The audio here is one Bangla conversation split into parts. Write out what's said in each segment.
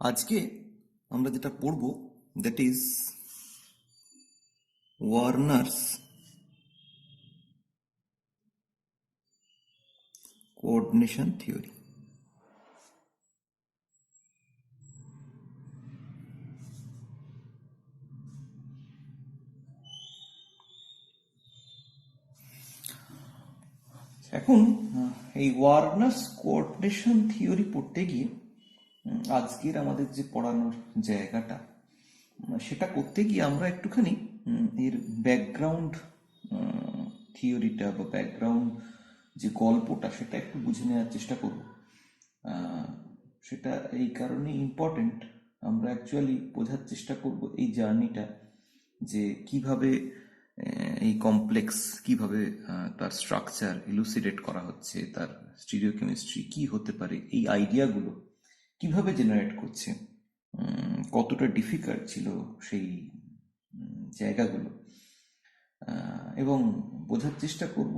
আজকে আমরা যেটা পড়ব দ্যাট ইজ ওয়ার্নার্স কোঅর্ডিনেশন থিওরি। এখন এই ওয়ার্নার্স কোঅর্ডিনেশন থিওরি পড়তে গিয়ে আজকের আমাদের যে পড়ানোর জায়গাটা সেটা করতে গিয়ে আমরা একটুখানি এর ব্যাকগ্রাউন্ড থিওরিটা বা ব্যাকগ্রাউন্ড যে গল্পটা সেটা একটু বুঝে নেওয়ার চেষ্টা করব। সেটা এই কারণে ইম্পর্টেন্ট, আমরা অ্যাকচুয়ালি বোঝার চেষ্টা করব এই জার্নিটা যে কিভাবে এই কমপ্লেক্স কিভাবে তার স্ট্রাকচার ইলুসিডেট করা হচ্ছে, তার স্টিরিওকেমিস্ট্রি কি হতে পারে, এই আইডিয়াগুলো কিভাবে জেনারেট করছে, কতটা ডিফিকাল্ট ছিল সেই জায়গাগুলো, এবং বোঝার চেষ্টা করব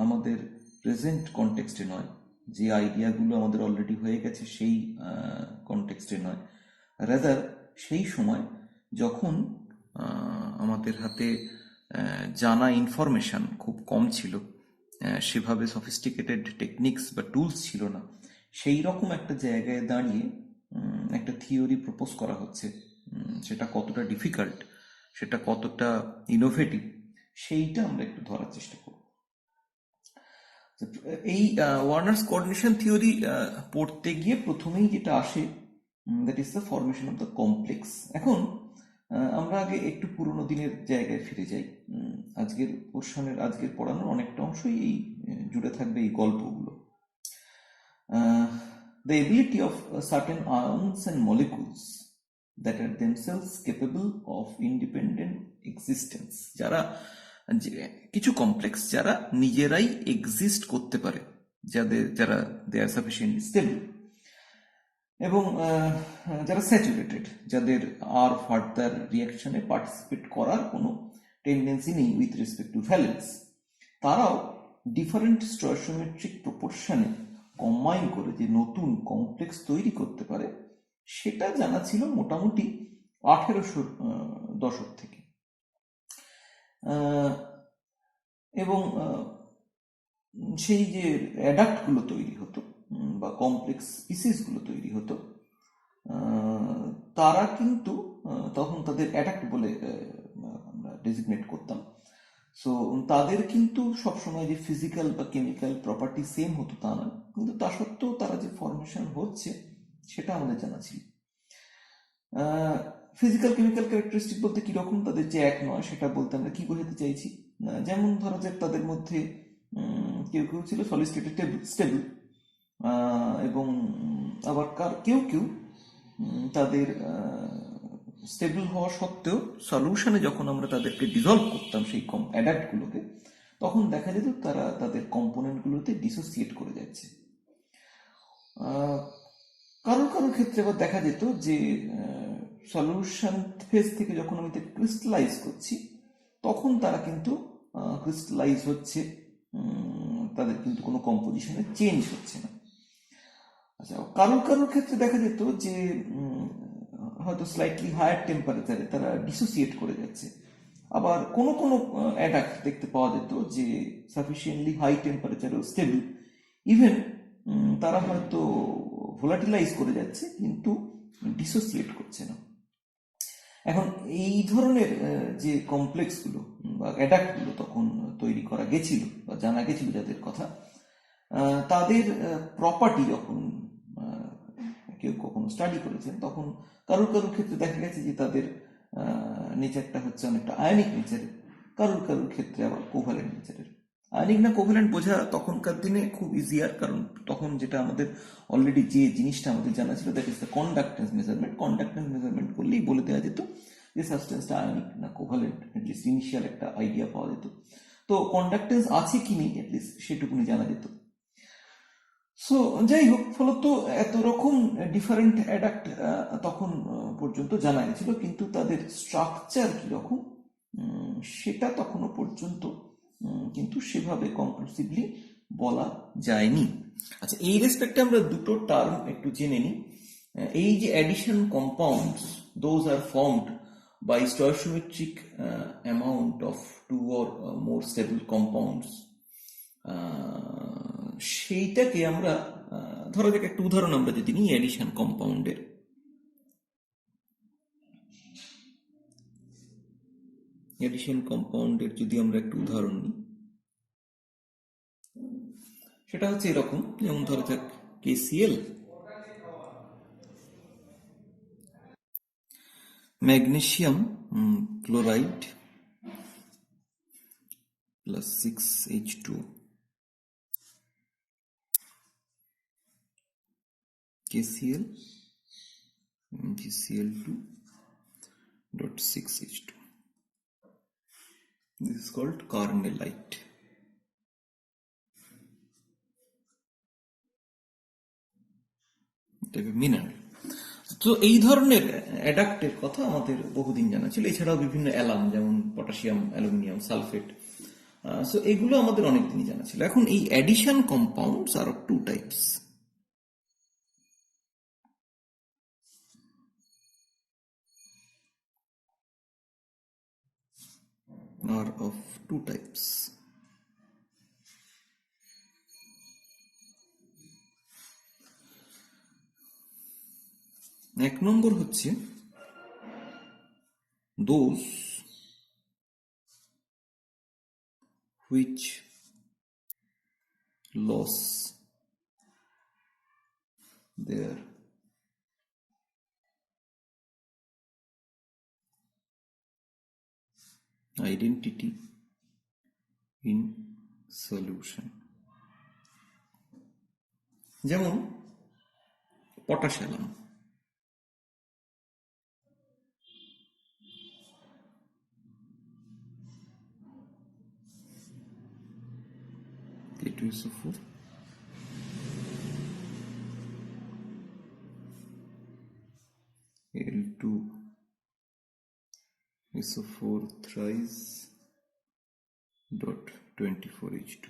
আমাদের প্রেজেন্ট কনটেক্সটে নয়, যে আইডিয়াগুলো আমাদের অলরেডি হয়ে গেছে সেই কনটেক্সটে নয়, রাদার সেই সময় যখন আমাদের হাতে জানা ইনফরমেশান খুব কম ছিল, সেভাবে সফিস্টিকেটেড টেকনিক্স বা টুলস ছিল না, সেই রকম একটা জায়গায় দাঁড়িয়ে একটা থিওরি প্রপোজ করা হচ্ছে। সেটা কতটা ডিফিকাল্ট, সেটা কতটা ইনোভেটিভ, সেইটা আমরা একটু ধরার চেষ্টা করব। এই ওয়ার্নার্স কোঅর্ডিনেশন থিওরি পড়তে গিয়ে প্রথমেই যেটা আসে that is the formation of the complex. এখন আমরা আগে একটু পুরোনো দিনের জায়গায় ফিরে যাই। আজকের পোর্শনের, আজকের পড়ানোর অনেকটা অংশই এই জুড়ে থাকবে এই গল্পগুলো। The ability of certain ions and molecules that are themselves capable of independent existence, যারা কিছু কমপ্লেক্স যারা নিজেরাই এক্সিস্ট করতে পারে, যারা দে আর সাফিসিয়েন্টলি স্টেবল, এবং যারা স্যাচুরেটেড, যাদের আর ফার্দার রিয়াকশনে পার্টিসিপেট করার কোনো টেন্ডেন্সি নেই উইথ রেসপেক্ট টু ভ্যালেন্স, তারাও ডিফারেন্ট স্টয়সিওমেট্রিক প্রপোর্শনে কম্বাইন করে যে নতুন কমপ্লেক্স তৈরি করতে পারে, সেটা জানা ছিল মোটামুটি 1800 দশক থেকে। এবং সেই যে অ্যাডাক্টগুলো তৈরি হতো বা কমপ্লেক্স স্পিসিসগুলো তৈরি হতো, তারা কিন্তু তখন তাদের অ্যাডাক্ট বলে আমরা ডেজিগনেট করতাম। সো তাদের কিন্তু সবসময় যে ফিজিক্যাল বা কেমিক্যাল প্রপার্টি সেম হতো তা নয়, কিন্তু তা সত্ত্বেও তারা যে ফর্মেশন হচ্ছে সেটা আমাদের জানা ছিল। ফিজিক্যাল কেমিক্যাল ক্যারেক্টারিস্টিক বলতে কীরকম, তাদের যে এক নয় সেটা বলতে আমরা কি বোঝাতে চাইছি, যেমন ধরা যাক তাদের মধ্যে কেউ কেউ ছিল সলিড স্টেটে স্টেবল, এবং আবার কেউ কেউ তাদের স্টেবল হওয়া সত্ত্বেও সলিউশনে যখন আমরা তাদেরকে ডিজলভ করতাম সেই অ্যাডাক্টগুলোকে, তখন দেখা যেত তারা তাদের কম্পোনেন্টগুলোতে ডিসোসিয়েট করে যাচ্ছে। কারোর ক্ষেত্রে আবার দেখা যেত যে সলিউশন ফেজ থেকে যখন আমি তাকে ক্রিস্টালাইজ করছি, তখন তারা কিন্তু ক্রিস্টালাইজ হচ্ছে, তাদের কিন্তু কোনো কম্পোজিশনে চেঞ্জ হচ্ছে না। আচ্ছা, কারোর ক্ষেত্রে দেখা যেত যে হয়তো স্লাইটলি হায়ার টেম্পারেচারে তারা ডিসোসিয়েট করে যাচ্ছে। আবার কোনো অ্যাডাক্ট দেখতে পাওয়া যেত যে সাফিসিয়েন্টলি হাই টেম্পারেচারেও স্টেবল, ইভেন তারা হয়তো ভোলাটিলাইজ করে যাচ্ছে কিন্তু ডিসোসিয়েট করছে না। এখন এই ধরনের যে কমপ্লেক্সগুলো বা অ্যাডাক্টগুলো তখন তৈরি করা গেছিল বা জানা গেছিল যাদের কথা, তাদের প্রপার্টি যখন কেউ কখনো স্টাডি করেছেন, তখন কারোর ক্ষেত্রে দেখা গেছে যে তাদের নেচারটা হচ্ছে অনেকটা আয়নিক নেচারের, কারোর ক্ষেত্রে আবার কোভ্যালেন্ট নেচারের। আয়নিক না কোভ্যালেন্ট বোঝা তখনকার দিনে খুব ইজিয়ার, কারণ তখন যেটা আমাদের অলরেডি যে জিনিসটা আমাদের জানা ছিল that is the conductance measurement. Conductance measurement করলেই বলে দেওয়া যেত যে সাবস্টেন্সটা আয়নিক না কোভ্যালেন্ট, অ্যাটলিস্ট ইনিশিয়াল একটা আইডিয়া পাওয়া যেত। তো কন্ডাক্টেন্স আছে কি নেই অ্যাটলিস্ট সেটুকুনি জানা যেত। সো যাই হোক, ফলত এত রকম ডিফারেন্ট অ্যাডাক্ট তখন পর্যন্ত জানা গেছিল, কিন্তু তাদের স্ট্রাকচার কীরকম সেটা তখনও পর্যন্ত কিন্তু সেভাবে কনক্লুসিভলি বলা যায়নি। আচ্ছা, এই রেসপেক্টে আমরা দুটো টার্ম একটু জেনে নিই। এই যে addition compounds, those are formed by stoichiometric amount of two or more stable compounds, সেইটাকে আমরা ধরা যাক একটা উদাহরণ আমরা যদি নিই অ্যাডিশন কম্পাউন্ডের, যদি আমরা একটা উদাহরণ নিই সেটা হচ্ছে এরকম, যেমন ধরা যাক KCl, magnesium chloride plus 6H2, KCl GCl2 dot 6H2. This is called carnellite. Mineral. তো এই ধরনের অ্যাডাক্টের কথা আমাদের বহুদিন জানা ছিল। এছাড়াও বিভিন্ন অ্যালাম, যেমন পটাশিয়াম, অ্যালুমিনিয়াম সালফেট, সো এগুলো আমাদের অনেকদিনই জানা ছিল। এখন এই addition compounds are of two types, এক নম্বর হচ্ছে those which loss their identity in solution, যেমন potash alum, K2SO4, Al2SO4 thrice dot 24H2।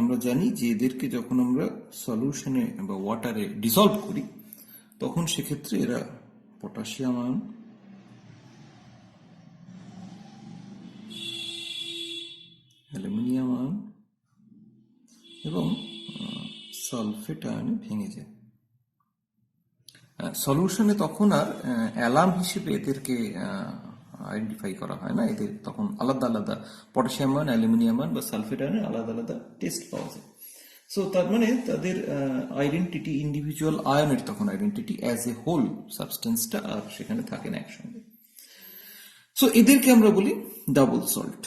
আমরা জানি যে এদেরকে যখন আমরা সলিউশনে বা ওয়াটারে ডিসলভ করি তখন সেক্ষেত্রে এরা পটাশিয়াম আয়ন, অ্যালুমিনিয়াম আয়ন এবং সালফেট আয়নে ভেঙে যায়। সলিউশনে তখন আর অ্যালার্ম হিসেবে এদেরকে আইডেন্টিফাই করা হয় না, এদের তখন আলাদা আলাদা পটাশিয়াম আয়ন, অ্যালুমিনিয়াম আয়ন বা সালফেট আয়নের আলাদা আলাদা টেস্ট পাওয়া যায়। সো তার মানে তাদের আইডেন্টিটি, ইন্ডিভিজুয়াল আয়নের তখন আইডেন্টিটি অ্যাজ এ হোল সাবস্টেন্সটা আর সেখানে থাকে না একসঙ্গে। সো এদেরকে আমরা বলি ডাবল সল্ট,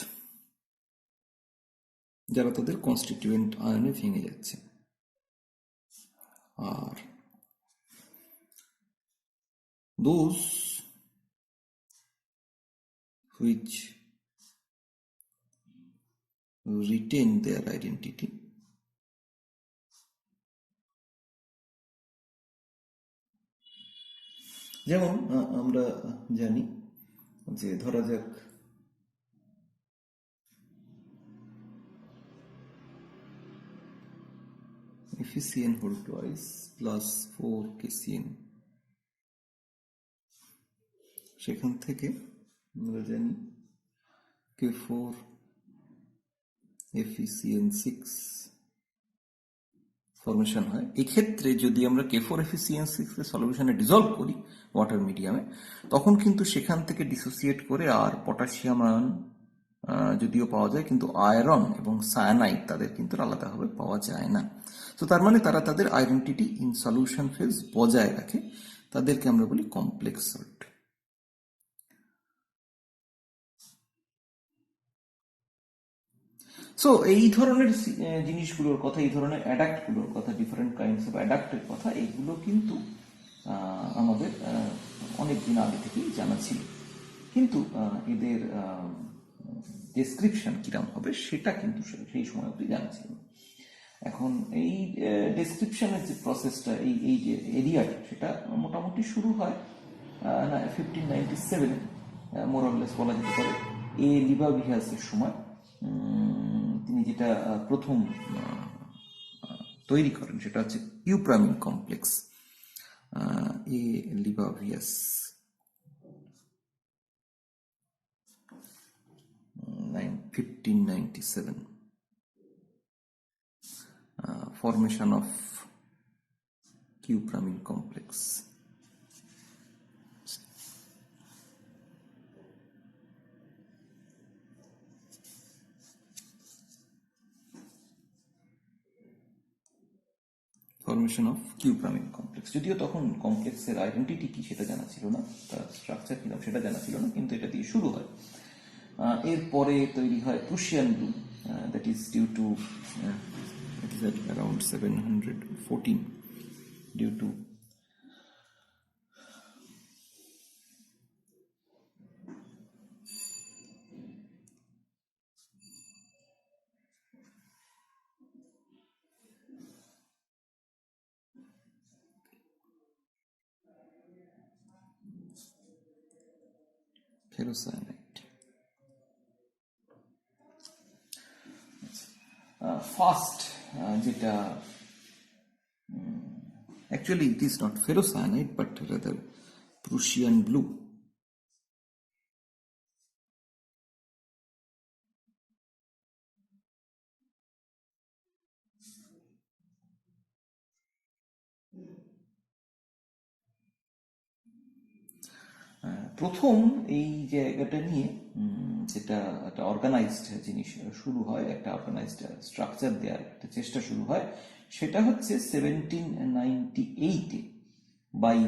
যারা তাদের কনস্টিটিউয়েন্ট আয়নে ভেঙে যাচ্ছে। আর those which retain their identity, যেমন আমরা জানি যে ধরা যাক FeCN whole twice plus 4KCN, সেখান থেকে আমরা জানি K4 FeCN6 ফর্মেশন হয়। এক্ষেত্রে যদি আমরা K4 FeCN6 সলিউশনে ডিসলভ করি ওয়াটার মিডিয়ামে, তখন কিন্তু সেখান থেকে ডিসোসিয়েট করে আর পটাশিয়াম আয়ন যদিও পাওয়া যায়, কিন্তু আয়রন এবং সায়ানাইড তাদের কিন্তু আলাদাভাবে পাওয়া যায় না। তো তার মানে তারা তাদের আইডেন্টিটি ইন সলিউশন ফেজ বজায় রাখে, তাদেরকে আমরা বলি কমপ্লেক্স সল্ট। সো এই ধরনের জিনিসগুলোর কথা, এই ধরনের অ্যাডাক্টগুলোর কথা, ডিফারেন্ট কাইন্ডস অফ অ্যাডাক্টের কথা, এইগুলো কিন্তু আমাদের অনেক দিন আগে থেকেই জানা ছিল, কিন্তু এদের ডেসক্রিপশন কিরম হবে সেটা কিন্তু সেই সময় অবধি জানা ছিল না। এখন এই ডেসক্রিপশনের যে প্রসেসটা, এই যে এরিয়াটা, সেটা মোটামুটি শুরু হয় 1597 মোরাললেস বলা যেতে পারে, লিবাভিয়াসের সময়। তিনি যেটা প্রথম তৈরি করেন সেটা হচ্ছে ইউপ্রামিন কমপ্লেক্স, এ Libavius 1597, formation of Q-Pramin complex. Formation of cuprammine complex, যদিও তখন কমপ্লেক্সের আইডেন্টিটি কি সেটা জানা ছিল না, তার স্ট্রাকচার কিরকম সেটা জানা ছিল না, কিন্তু এটা দিয়ে শুরু হয়। এরপরে তৈরি হয় Prussian blue, that is due to it is at around 714 due to ferrocyanide. Fast, যেটা actually it is not ferrocyanide but rather Prussian blue. প্রথম এই জায়গাটা নিয়ে যেটা একটা অর্গানাইজড জিনিস শুরু হয়, একটা অর্গানাইজড স্ট্রাকচার দেওয়ার একটা চেষ্টা শুরু হয়, সেটা হচ্ছে 1798 বাই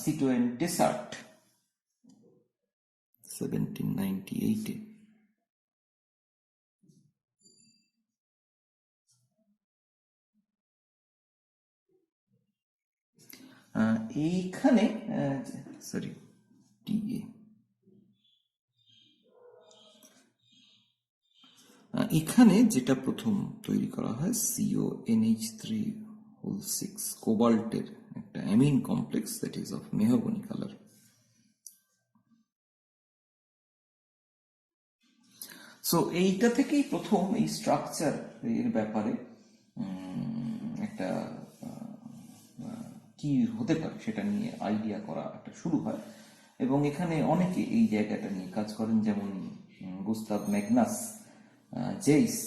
সিটোয়েন টেসার্ট। 1798 এইখানে সরি টিএ এখানে যেটা প্রথম তৈরি করা হয় CONH3(6) কোবাল্টের একটা amine complex that is of mahogany colour. So এইটা থেকেই প্রথম এই স্ট্রাকচার এর ব্যাপারে একটা কি হতে পারে সেটা নিয়ে আইডিয়া করা একটা শুরু হয়, এবং এখানে অনেকে এই জায়গাটা নিয়ে কাজ করেন, যেমন Gustave Magnus, Jois,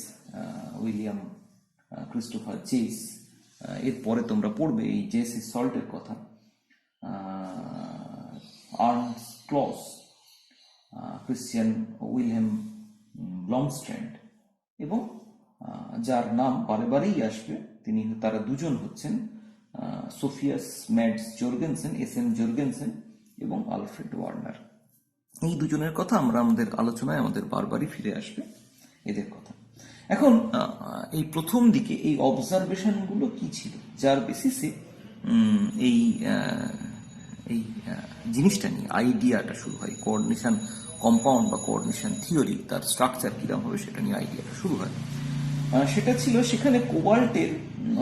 William Christopher Jois. এরপরে তোমরা পড়বে এই জেসি সল্টের কথা, আর্নস্ট ক্লস, ক্রিশ্চিয়ান উইলহেম ব্লমস্ট্র্যান্ড, এবং যার নাম বারে বারেই আসবে তারা দুজন হচ্ছেন সোফিয়াস ম্যাডস জোর্গেনসেন, এস.এম. জোর্গেনসেন এবং আলফ্রেড ওয়ার্নার। এই দুজনের কথা আমরা আমাদের আলোচনায় আমাদের বারবারই ফিরে আসবে এদের কথা। এখন এই প্রথম দিকে এই অবজারভেশনগুলো কি ছিল যার বেসিসে এই এই জিনিসটা নিয়ে আইডিয়াটা শুরু হয়, কোঅর্ডিনেশন কম্পাউন্ড বা কোঅর্ডিনেশন থিওরি, তার স্ট্রাকচার কিরকম হবে সেটা নিয়ে আইডিয়াটা শুরু হয়। সেটা ছিল সেখানে কোবাল্টের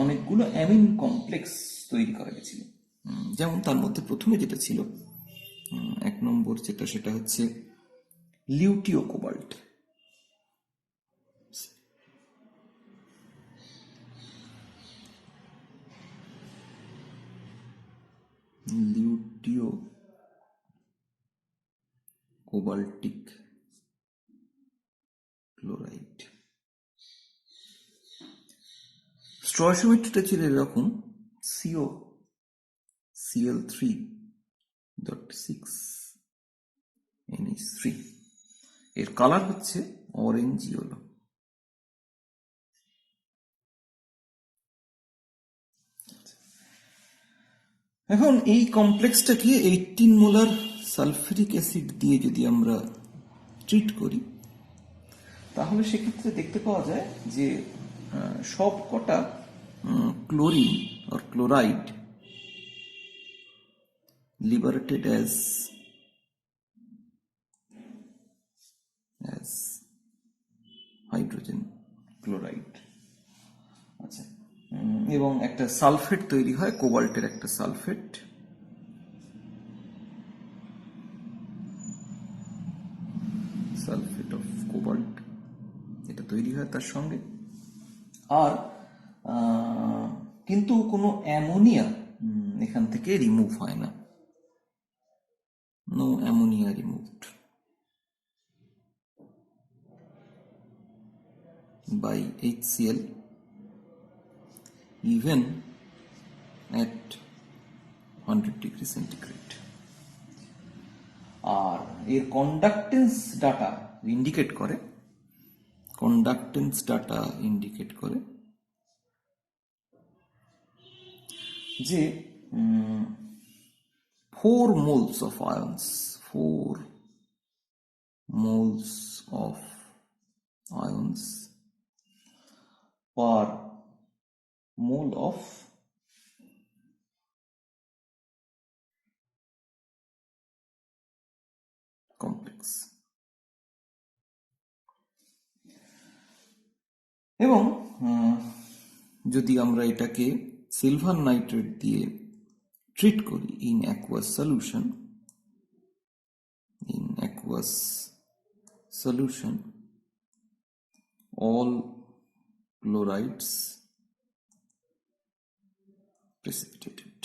অনেকগুলো অ্যামিন কমপ্লেক্স তৈরি করা গেছিল। যেমন তার মধ্যে প্রথমে যেটা ছিল 1 নম্বর যেটা, সেটা হচ্ছে লিউটিও কোবাল্ট। লিউটিও কোবাল্টিক ক্লোরাইড। স্টয়সিওমেট্রিটা ছিল এরকম, COCl3.6NH3। এর কালার হচ্ছে অরেঞ্জ ইয়েলো। এখন এই কমপ্লেক্সটাকে 18 মোলার সালফিউরিক অ্যাসিড দিয়ে যদি আমরা ট্রিট করি, তাহলে সেক্ষেত্রে দেখতে পাওয়া যায় যে সব কটা chlorine or chloride liberated as hydrogen chloride. আচ্ছা, এবং একটা সালফেট তৈরি হয়, কোবাল্টের একটা সালফেট, সালফেট অফ কোবাল্ট, এটা তৈরি হয় তার সঙ্গে। আর কিন্তু কোনো অ্যামোনিয়া এখান থেকে রিমুভ হয় না। No ammonia removed by HCl even at 100 degree centigrade. আর এর কন্ডাক্টেন্স ডাটা ইন্ডিকেট করে যে 4 moles of ions per mole of complex. এবং যদি আমরা এটাকে সিলভার নাইট্রেট দিয়ে ট্রিট করি in aqueous solution all chlorides precipitated.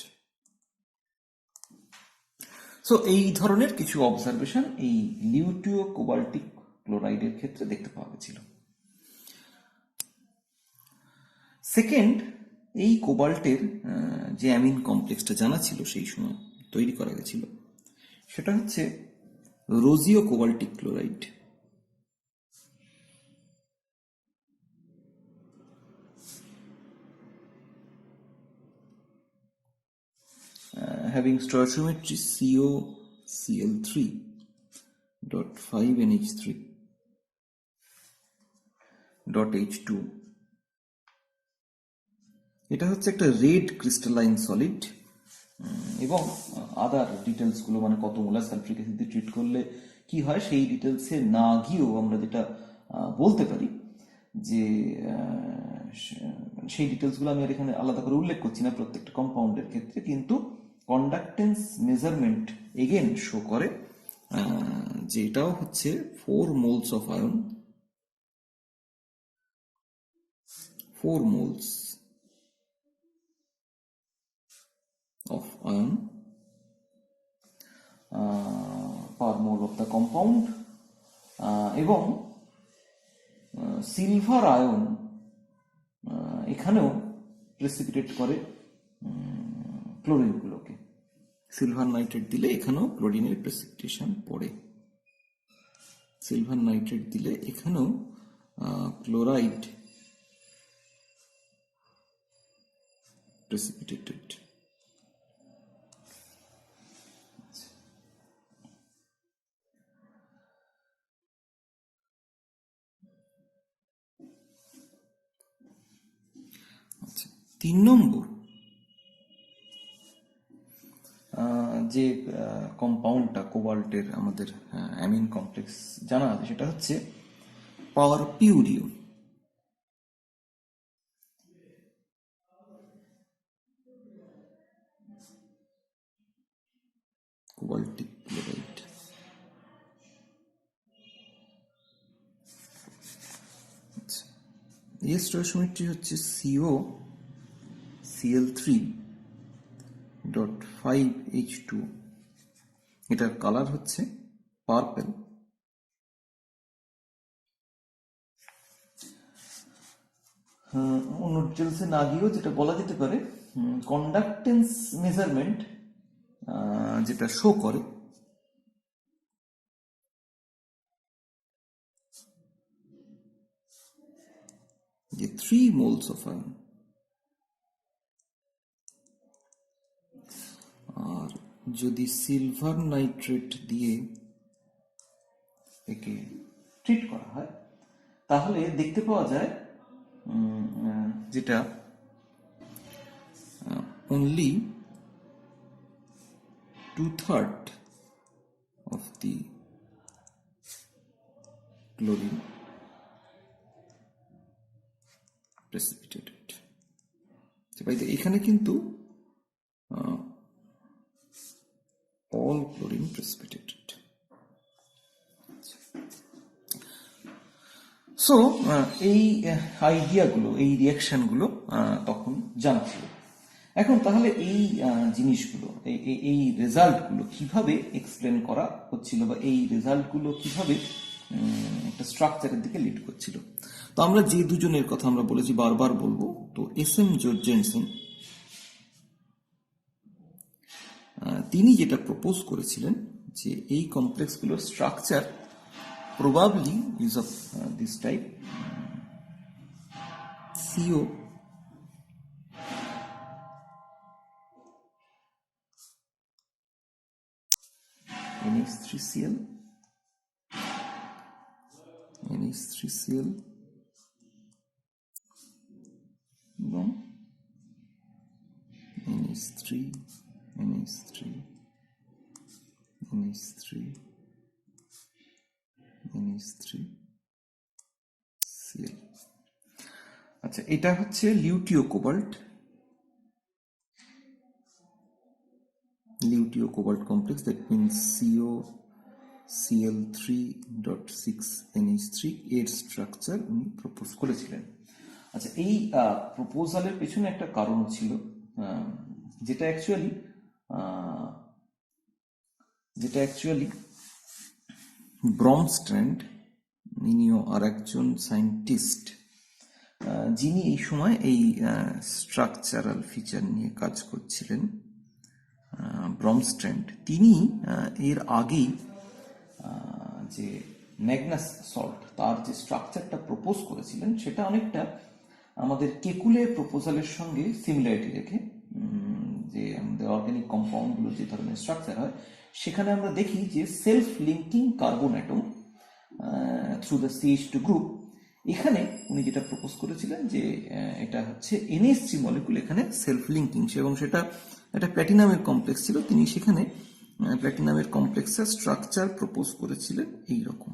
So এই ধরনের কিছু অবজারভেশন এই লিউটিও কোবাল্টিক ক্লোরাইডের ক্ষেত্রে দেখতে পাওয়া গেছিল। সেকেন্ড, এই কোবাল্টের যে অ্যামিন কমপ্লেক্সটা জানা ছিল সেই সময় তৈরি করা গেছিল, সেটা হচ্ছে রোজিও কোবাল্টিক ক্লোরাইড। Having stoichiometry COCl3.5NH3.H2, এটা হচ্ছে একটা রেড ক্রিস্টালাইন সলিড এবং আদার ডিটেলসগুলো মানে কত মোলার সালফ্রিক অ্যাসিড দিয়ে ট্রিট করলে কি হয় সেই ডিটেলসে না গিয়েও আমরা যেটা বলতে পারি যে সেই ডিটেলসগুলো আমি আর এখানে আলাদা করে উল্লেখ করছি না প্রত্যেকটা কম্পাউন্ডের ক্ষেত্রে, কিন্তু কন্ডাক্টেন্স মেজারমেন্ট এগেন শো করে যে এটাও হচ্ছে 4 moles of ion, 4 moles of ion per mole of the compound, এবং সিলভার আয়ন এখানেও প্রেসিপিটেট করে ক্লোরিনগুলোকে। সিলভার নাইট্রেট দিলে এখানেও ক্লোরিনের প্রেসিপিটেশন পড়ে, সিলভার নাইট্রেট দিলে এখানেও ক্লোরাইড প্রেসিপিটেটেড। আচ্ছা, 3 নম্বর যে কম্পাউন্ডটা কোবাল্টের আমাদের অ্যামিন কমপ্লেক্স জানা আছে সেটা হচ্ছে পারপিউরিও। কোবাল্টিক ক্লোরাইড। আচ্ছা, এর স্টয়চিওমেট্রি হচ্ছে COCl3.5H2, এটার কালার হচ্ছে পার্পল। অন্য ডিটেলসে না গিয়েও যেটা বলা যেতে পারে কন্ডাক্টেন্স মেজারমেন্ট যেটা শো করে যে 3 moles of iron, আর যদি সিলভার নাইট্রেট দিয়ে একে ট্রিট করা হয় তাহলে দেখতে পাওয়া যায় যেটা only 2/3 of the chlorine precipitated। এখানে কিন্তু all chlorine precipitated। সো এই আইডিয়াগুলো, এই রিয়াকশনগুলো তখন জানা ছিল। এখন তাহলে এই জিনিসগুলো, এই রেজাল্টগুলো কিভাবে এক্সপ্লেন করা হচ্ছিল, বা এই রেজাল্টগুলো কিভাবে একটা স্ট্রাকচারের দিকে লিড করছিল। তো আমরা যে দুজনের কথা আমরা বলেছি, বারবার বলবো, তো এস.এম. জোরজেনসেন তিনি যেটা প্রপোজ করেছিলেন যে এই কমপ্লেক্সগুলোর structure probably is of this type, CO NH3Cl এবং NH3 Cl। আচ্ছা, এটা হচ্ছে luteo cobalt complex, that means COCl3.6NH3 এর স্ট্রাকচার উনি প্রপোজ করেছিলেন। আচ্ছা, এই প্রপোজালের পেছনে একটা কারণ ছিল, যেটা অ্যাকচুয়ালি ব্রমস্ট্র্যান্ড, ইনিও আর একজন সায়েন্টিস্ট যিনি এই সময় এই স্ট্রাকচারাল ফিচার নিয়ে কাজ করছিলেন, ব্রমস্ট্র্যান্ড, তিনি এর আগেই যে ম্যাগনাস সল্ট, তার যে স্ট্রাকচারটা প্রপোজ করেছিলেন সেটা অনেকটা আমাদের কেকুলের প্রপোজালের সঙ্গে সিমিলারিটি রেখে, যে আমাদের অর্গানিক কম্পাউন্ডগুলো যে ধরনের স্ট্রাকচার হয়, সেখানে আমরা দেখি যে self linking carbon atom through the CH2 group. এখানে উনি যেটা প্রপোজ করেছিলেন যে এটা হচ্ছে NH3 মলিকুল এখানে সেলফ লিঙ্কিং, এবং সেটা একটা প্ল্যাটিনামের কমপ্লেক্স ছিল। তিনি সেখানে প্ল্যাটিনামের কমপ্লেক্সের স্ট্রাকচার প্রপোজ করেছিলেন এই রকম।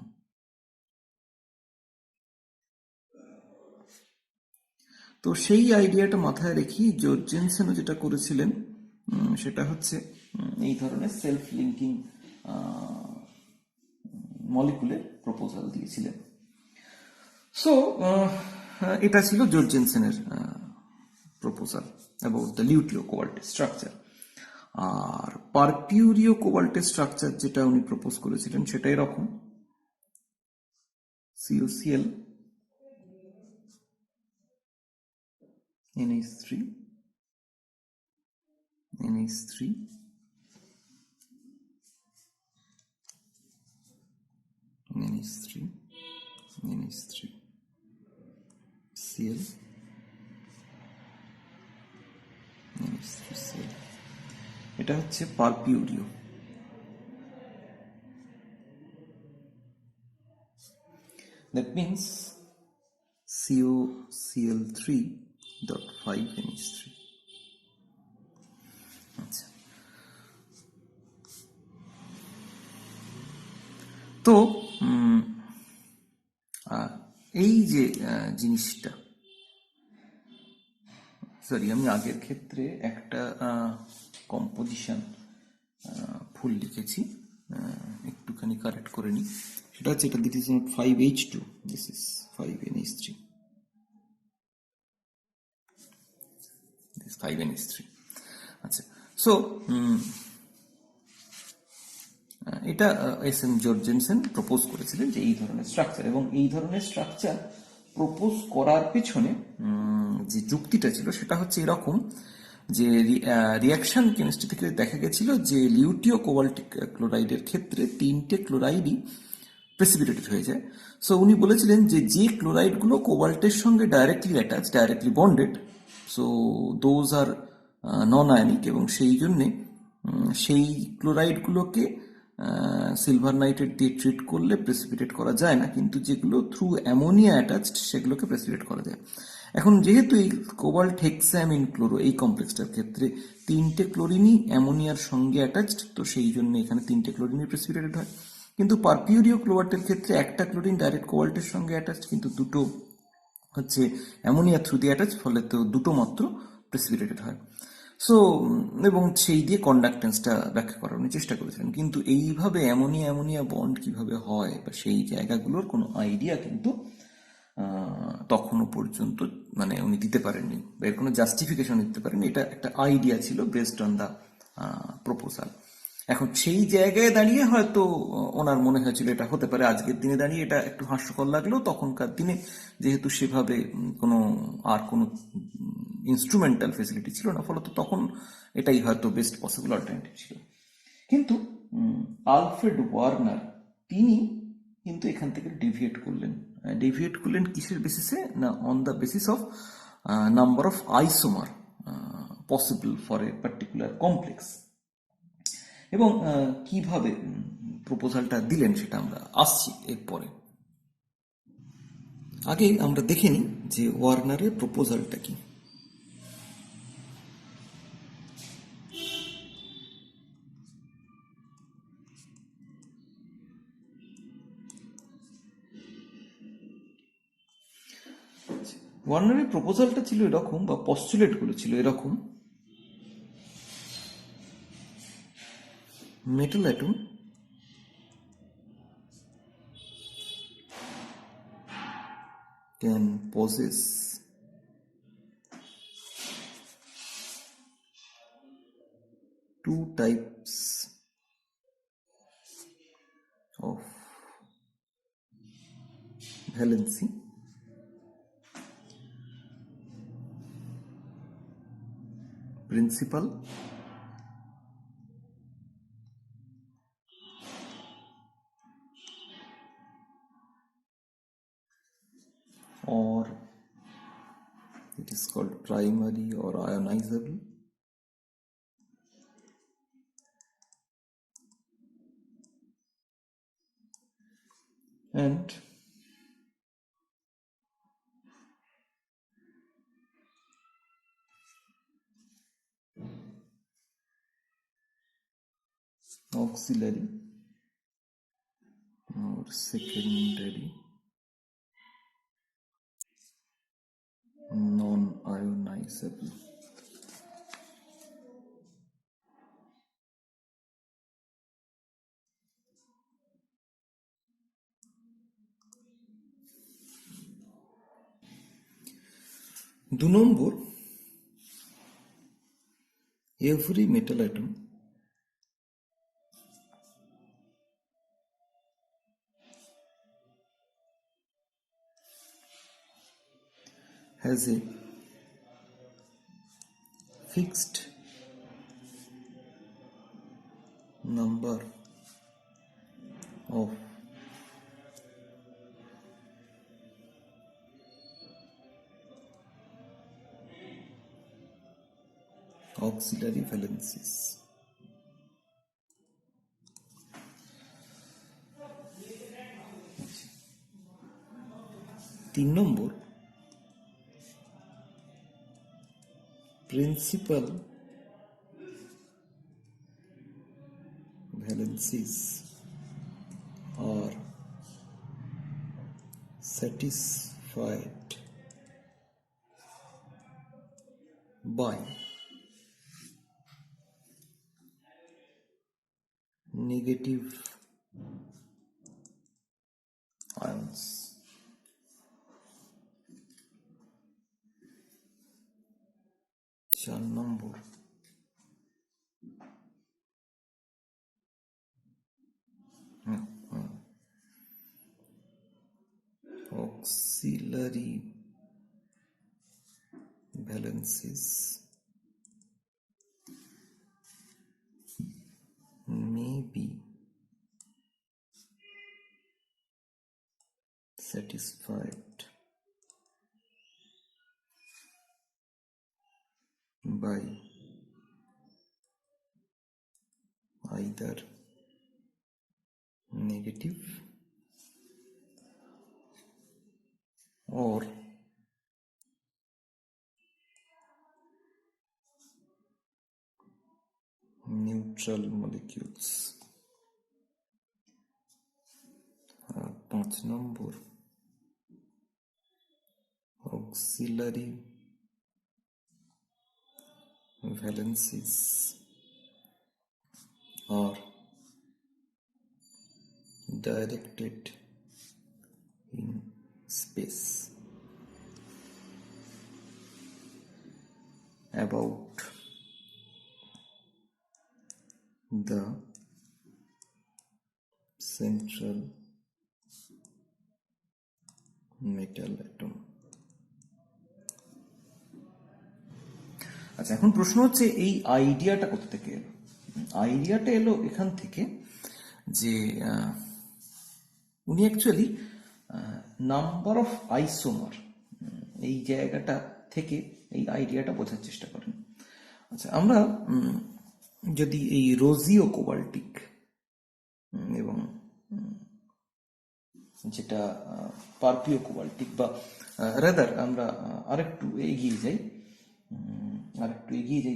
তো সেই আইডিয়াটা মাথায় রেখে জোরজেনসেনও যেটা করেছিলেন সেটা হচ্ছে এই ধরনের সেলফ লিঙ্কিং মলিকুলের প্রপোজাল দিয়েছিলেন। সো এটা ছিল জোরজেনসেনের proposal about the luteo cobalt structure. আর পারপিউরিও কোবাল্টের স্ট্রাকচার যেটা উনি প্রপোজ করেছিলেন সেটা এরকম: COCl NH3 Cl এটা হচ্ছে পারপিউরিও। That means COCl3.5NH3। আচ্ছা, তো এই যে জিনিসটা, সরি, আমি আগের ক্ষেত্রে একটা কম্পোজিশন ভুল লিখেছি, একটুখানি কারেক্ট করে নিই। সেটা হচ্ছে এটা, this is not 5H2, this is 5NH3, this 5NH3। আচ্ছা, সো এটা এস.এম. জোরজেনসেন প্রপোজ করেছিলেন যে এই ধরনের স্ট্রাকচার, এবং এই ধরনের স্ট্রাকচার প্রপোজ করার পেছনে যে যুক্তিটা ছিল সেটা হচ্ছে এরকম, যে রিয়াকশন কেমিস্ট্রি থেকে দেখা গেছিল যে লিউটিও কোবাল্ট ক্লোরাইডের ক্ষেত্রে 3টে ক্লোরাইডই প্রেসিপিটেটেড হয়ে যায়। সো উনি বলেছিলেন যে ক্লোরাইডগুলো কোবাল্টের সঙ্গে directly bonded, so those are non ionic, এবং সেই জন্যে সেই ক্লোরাইডগুলোকে সিলভার নাইট্রেট দিয়ে ট্রিট করলে প্রেসিপিটেট করা যায় না, কিন্তু যেগুলো থ্রু অ্যামোনিয়া অ্যাটাচড সেগুলোকে প্রেসিপিটেট করা যায়। এখন যেহেতু এই কোবাল্ট হেক্সামিন ক্লোরো এই কমপ্লেক্সটার ক্ষেত্রে 3টে ক্লোরিনই অ্যামোনিয়ার সঙ্গে অ্যাটাচড, তো সেই জন্য এখানে 3টে ক্লোরিনই প্রেসিপিটেটেড হয়। কিন্তু পারপিউরিও ক্লোবাল্টের ক্ষেত্রে একটা ক্লোরিন ডাইরেক্ট কোবাল্টের সঙ্গে অ্যাটাচড, কিন্তু দুটো হচ্ছে অ্যামোনিয়া থ্রু দিয়ে অ্যাটাচড, ফলে তো দুটো মাত্র প্রেসিপিটেটেড হয়। সো এবং সেই দিয়ে কন্ডাক্টেন্সটা ব্যাখ্যা করার উনি চেষ্টা করেছিলেন, কিন্তু এইভাবে অ্যামোনিয়া বন্ড কিভাবে হয় বা সেই জায়গাগুলোর কোনো আইডিয়া কিন্তু তখনও পর্যন্ত মানে উনি দিতে পারেননি, বা এর কোনো জাস্টিফিকেশন দিতে পারেননি। এটা একটা আইডিয়া ছিল বেসড অন দ্য প্রপোজাল। এখন সেই জায়গায় দাঁড়িয়ে হয়তো ওনার মনে হয়েছিল এটা হতে পারে। আজকের দিনে দাঁড়িয়ে এটা একটু হাস্যকর লাগলেও তখনকার দিনে যেহেতু সেভাবে কোনো ইনস্ট্রুমেন্টাল ফেসিলিটি ছিল না, ফলত তখন এটাই হয়তো বেস্ট পসিবল অল্টারনেটিভ ছিল। কিন্তু আলফ্রেড ওয়ার্নার তিনি কিন্তু এখান থেকে ডেভিয়েট করলেন কিসের বেসিসে না, on the basis of number of isomer possible for a particular complex. এবং কিভাবে প্রপোজালটা দিলেন সেটা আমরা আসছি এরপরে। আগে আমরা দেখে নিই যে ওয়ার্নারের প্রপোজালটা কি। ওয়ার্নারের প্রপোজালটা ছিল এরকম, বা পস্টুলেটগুলো ছিল এরকম: metal atom can possess two types of valency, principal or it is called primary or ionizable, and auxiliary or secondary non-ionizable. দু নম্বর, every metal atom has a fixed number of auxiliary valencies. 3 number, principal valencies are satisfied by negative ions. 4 number, auxiliary valencies may be satisfied by either negative or neutral molecules. 5 number, auxiliary valencies are directed in space about the central metal atom. আচ্ছা, এখন প্রশ্ন হচ্ছে এই আইডিয়াটা কোথা থেকে এলো? আইডিয়াটা এলো এখান থেকে যে উনি অ্যাকচুয়ালি নাম্বার অফ আইসোমার এই জায়গাটা থেকে এই আইডিয়াটা বোঝার চেষ্টা করেন। আচ্ছা, আমরা যদি এই রোজিও কোবাল্টিক এবং যেটা পারপিও কোবাল্টিক বা রাদার আমরা আরেকটু এগিয়ে যাই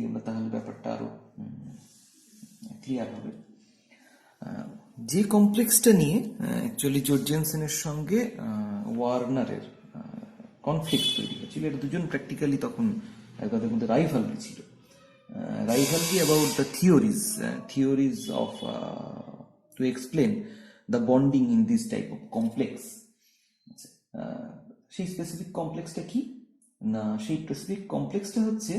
আমরা, তাহলে ব্যাপারটা আরো ক্লিয়ার হবে। যে কমপ্লেক্সটা নিয়ে অ্যাকচুয়ালি জর্জেনসেনের সঙ্গে ওয়ার্নারের কনফ্লিক্ট তৈরি হয়েছিল, এরা দুজন প্র্যাকটিক্যালি তখন তাদের মধ্যে রাইভালরি ছিল, rivalry about the theories of to explain the bonding in this type of complex. সেই স্পেসিফিক কমপ্লেক্সটা কি না, সেই স্পেসিফিক কমপ্লেক্সটা হচ্ছে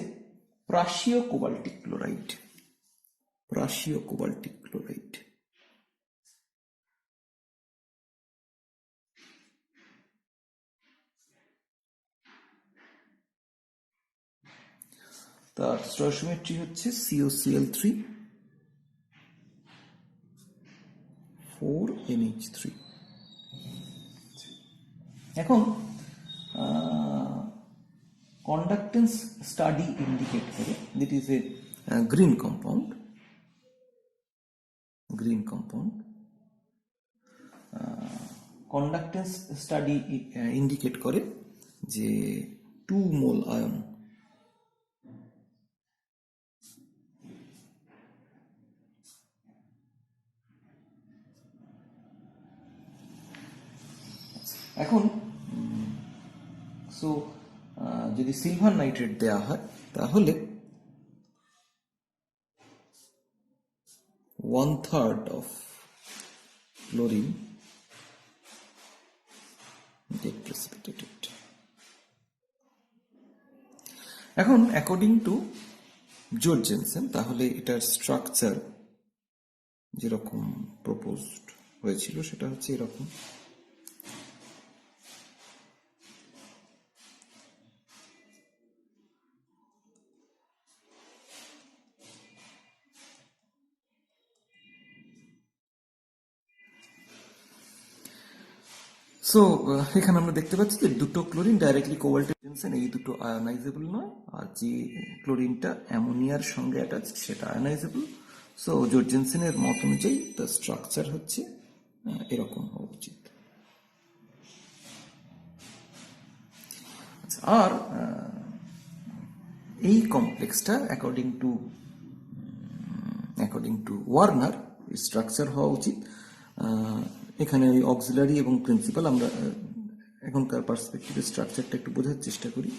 প্রাসীয় কোবাল্টিক ক্লোরাইড। তার স্টয়কিওমেট্রি হচ্ছে COCl3 4NH3। এখন কন্ডাক্টেন্স স্টাডি ইন্ডিকেট করে, that is a green compound. Conductance study indicate করে যে 2 মোল আয়ন এখন যদি সিলভার নাইট্রেট দেওয়া হয় তাহলে 1/3 of chlorine get precipitated. এখন অ্যাকর্ডিং টু জর্জেনসেন তাহলে এটার স্ট্রাকচার যেরকম প্রপোজড হয়েছিল সেটা হচ্ছে এরকম। সো এখানে আমরা দেখতে পাচ্ছি যে দুটো ক্লোরিন ডাইরেক্টলি কোবাল্ট জেনসেন, এই দুটো আয়োনাইজেবল নয়, আর যে ক্লোরিনটা অ্যামোনিয়ার সঙ্গে অ্যাটাচ সেটা আয়োনাইজেবল। সো জর্জেনসেনের মত অনুযায়ী তার স্ট্রাকচার হচ্ছে এরকম হওয়া উচিত। আর এই কমপ্লেক্সটা অ্যাকর্ডিং টু ওয়ার্নার স্ট্রাকচার হওয়া উচিত। এখানে ওই অক্সিলারি এবং প্রিন্সিপাল, আমরা এখনকার পার্সপেক্টিভে স্ট্রাকচারটা একটু বোঝার চেষ্টা করি।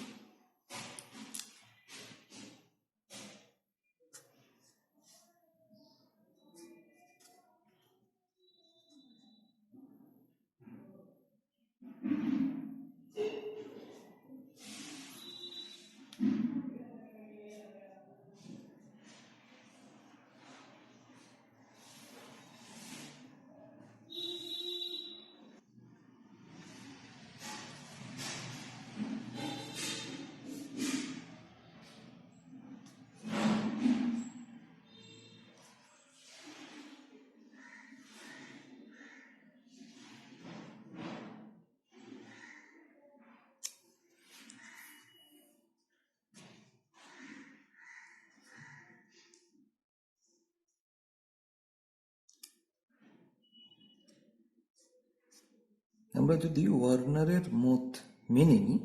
আমরা যদি ওয়ার্নারের মত মেনে নিই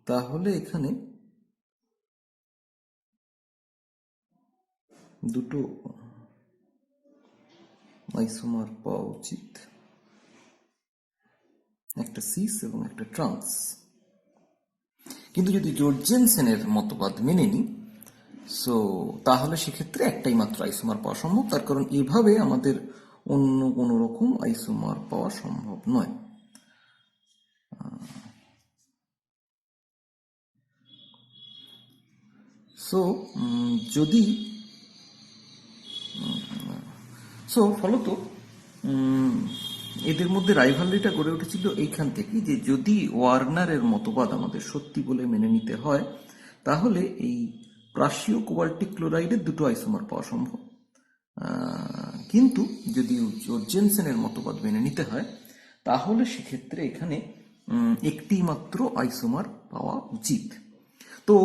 তাহলে এখানে দুটো আইসোমার পাওয়া উচিত, একটা সিস এবং একটা ট্রান্স। কিন্তু যদি জর্জেনসেনের মতবাদ মেনে নিই তাহলে সেক্ষেত্রে একটাই মাত্র আইসোমার পাওয়া সম্ভব, তার কারণ এভাবে আমাদের অন্য কোনো রকম আইসোমার পাওয়া সম্ভব নয়। সো যদি ফলত এদের মধ্যে রাইভালরিটা গড়ে উঠেছিল এইখান থেকে যে যদি ওয়ার্নারের মতবাদ আমাদের সত্যি বলে মেনে নিতে হয় তাহলে এই প্রাসীয় কোবাল্টিক ক্লোরাইডের দুটো আইসোমার পাওয়া সম্ভব, কিন্তু যদি জোর্জেনসেনের মতবাদ মেনে নিতে হয় তাহলে সেক্ষেত্রে এখানে একটি মাত্র আইসোমার পাওয়া উচিত। তো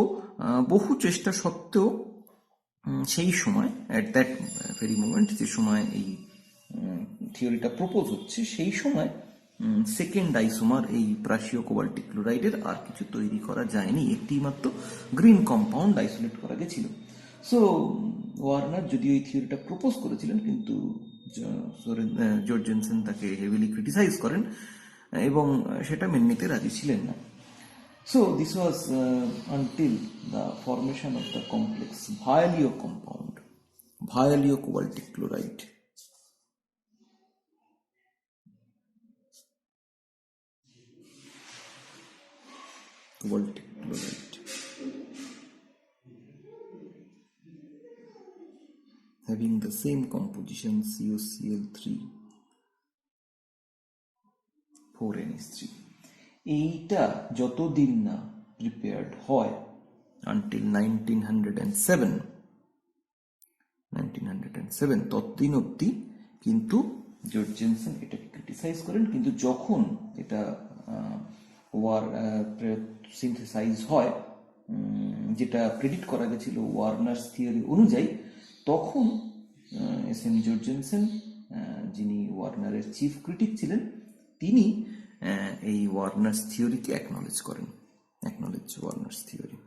বহু চেষ্টা সত্ত্বেও সেই সময় অ্যাট দ্যাট ভেরি মোমেন্ট যে সময় এই থিওরিটা প্রপোজ হচ্ছে সেই সময় সেকেন্ড আইসোমার এই প্রাসীয় কোবাল্টিক ক্লোরাইডের আর কিছু তৈরি করা যায়নি, একটি মাত্র গ্রিন কম্পাউন্ড আইসোলেট করা গেছিল। সো ওয়ার্নার যদিও এই থিওরিটা প্রপোজ করেছিলেন কিন্তু জর্জেনসেন তাকে হেভিলি ক্রিটিসাইজ করেন এবং সেটা মেনে নিতে রাজি ছিলেন না। So this was until the formation of the complex Vialio compound, Vialio cobaltic chloride. Cobaltic chloride having the same composition CuCl3 4NH3. এইটা যতদিন না প্রিপেয়ার্ড হয় আনটিল 1907 ততদিন অবধি কিন্তু জর্জেনসেন এটাকে ক্রিটিসাইজ করেন, কিন্তু যখন এটা সিনথেসাইজ হয় যেটা প্রেডিক্ট করা গেছিল ওয়ার্নার্স থিওরি অনুযায়ী, তখন এস এম জর্জেনসেন যিনি ওয়ার্নারের চিফ ক্রিটিক ছিলেন তিনি এই ওয়ার্নার্স থিওরিকে অ্যাকনলেজ করেন, ওয়ার্নার্স থিওরি।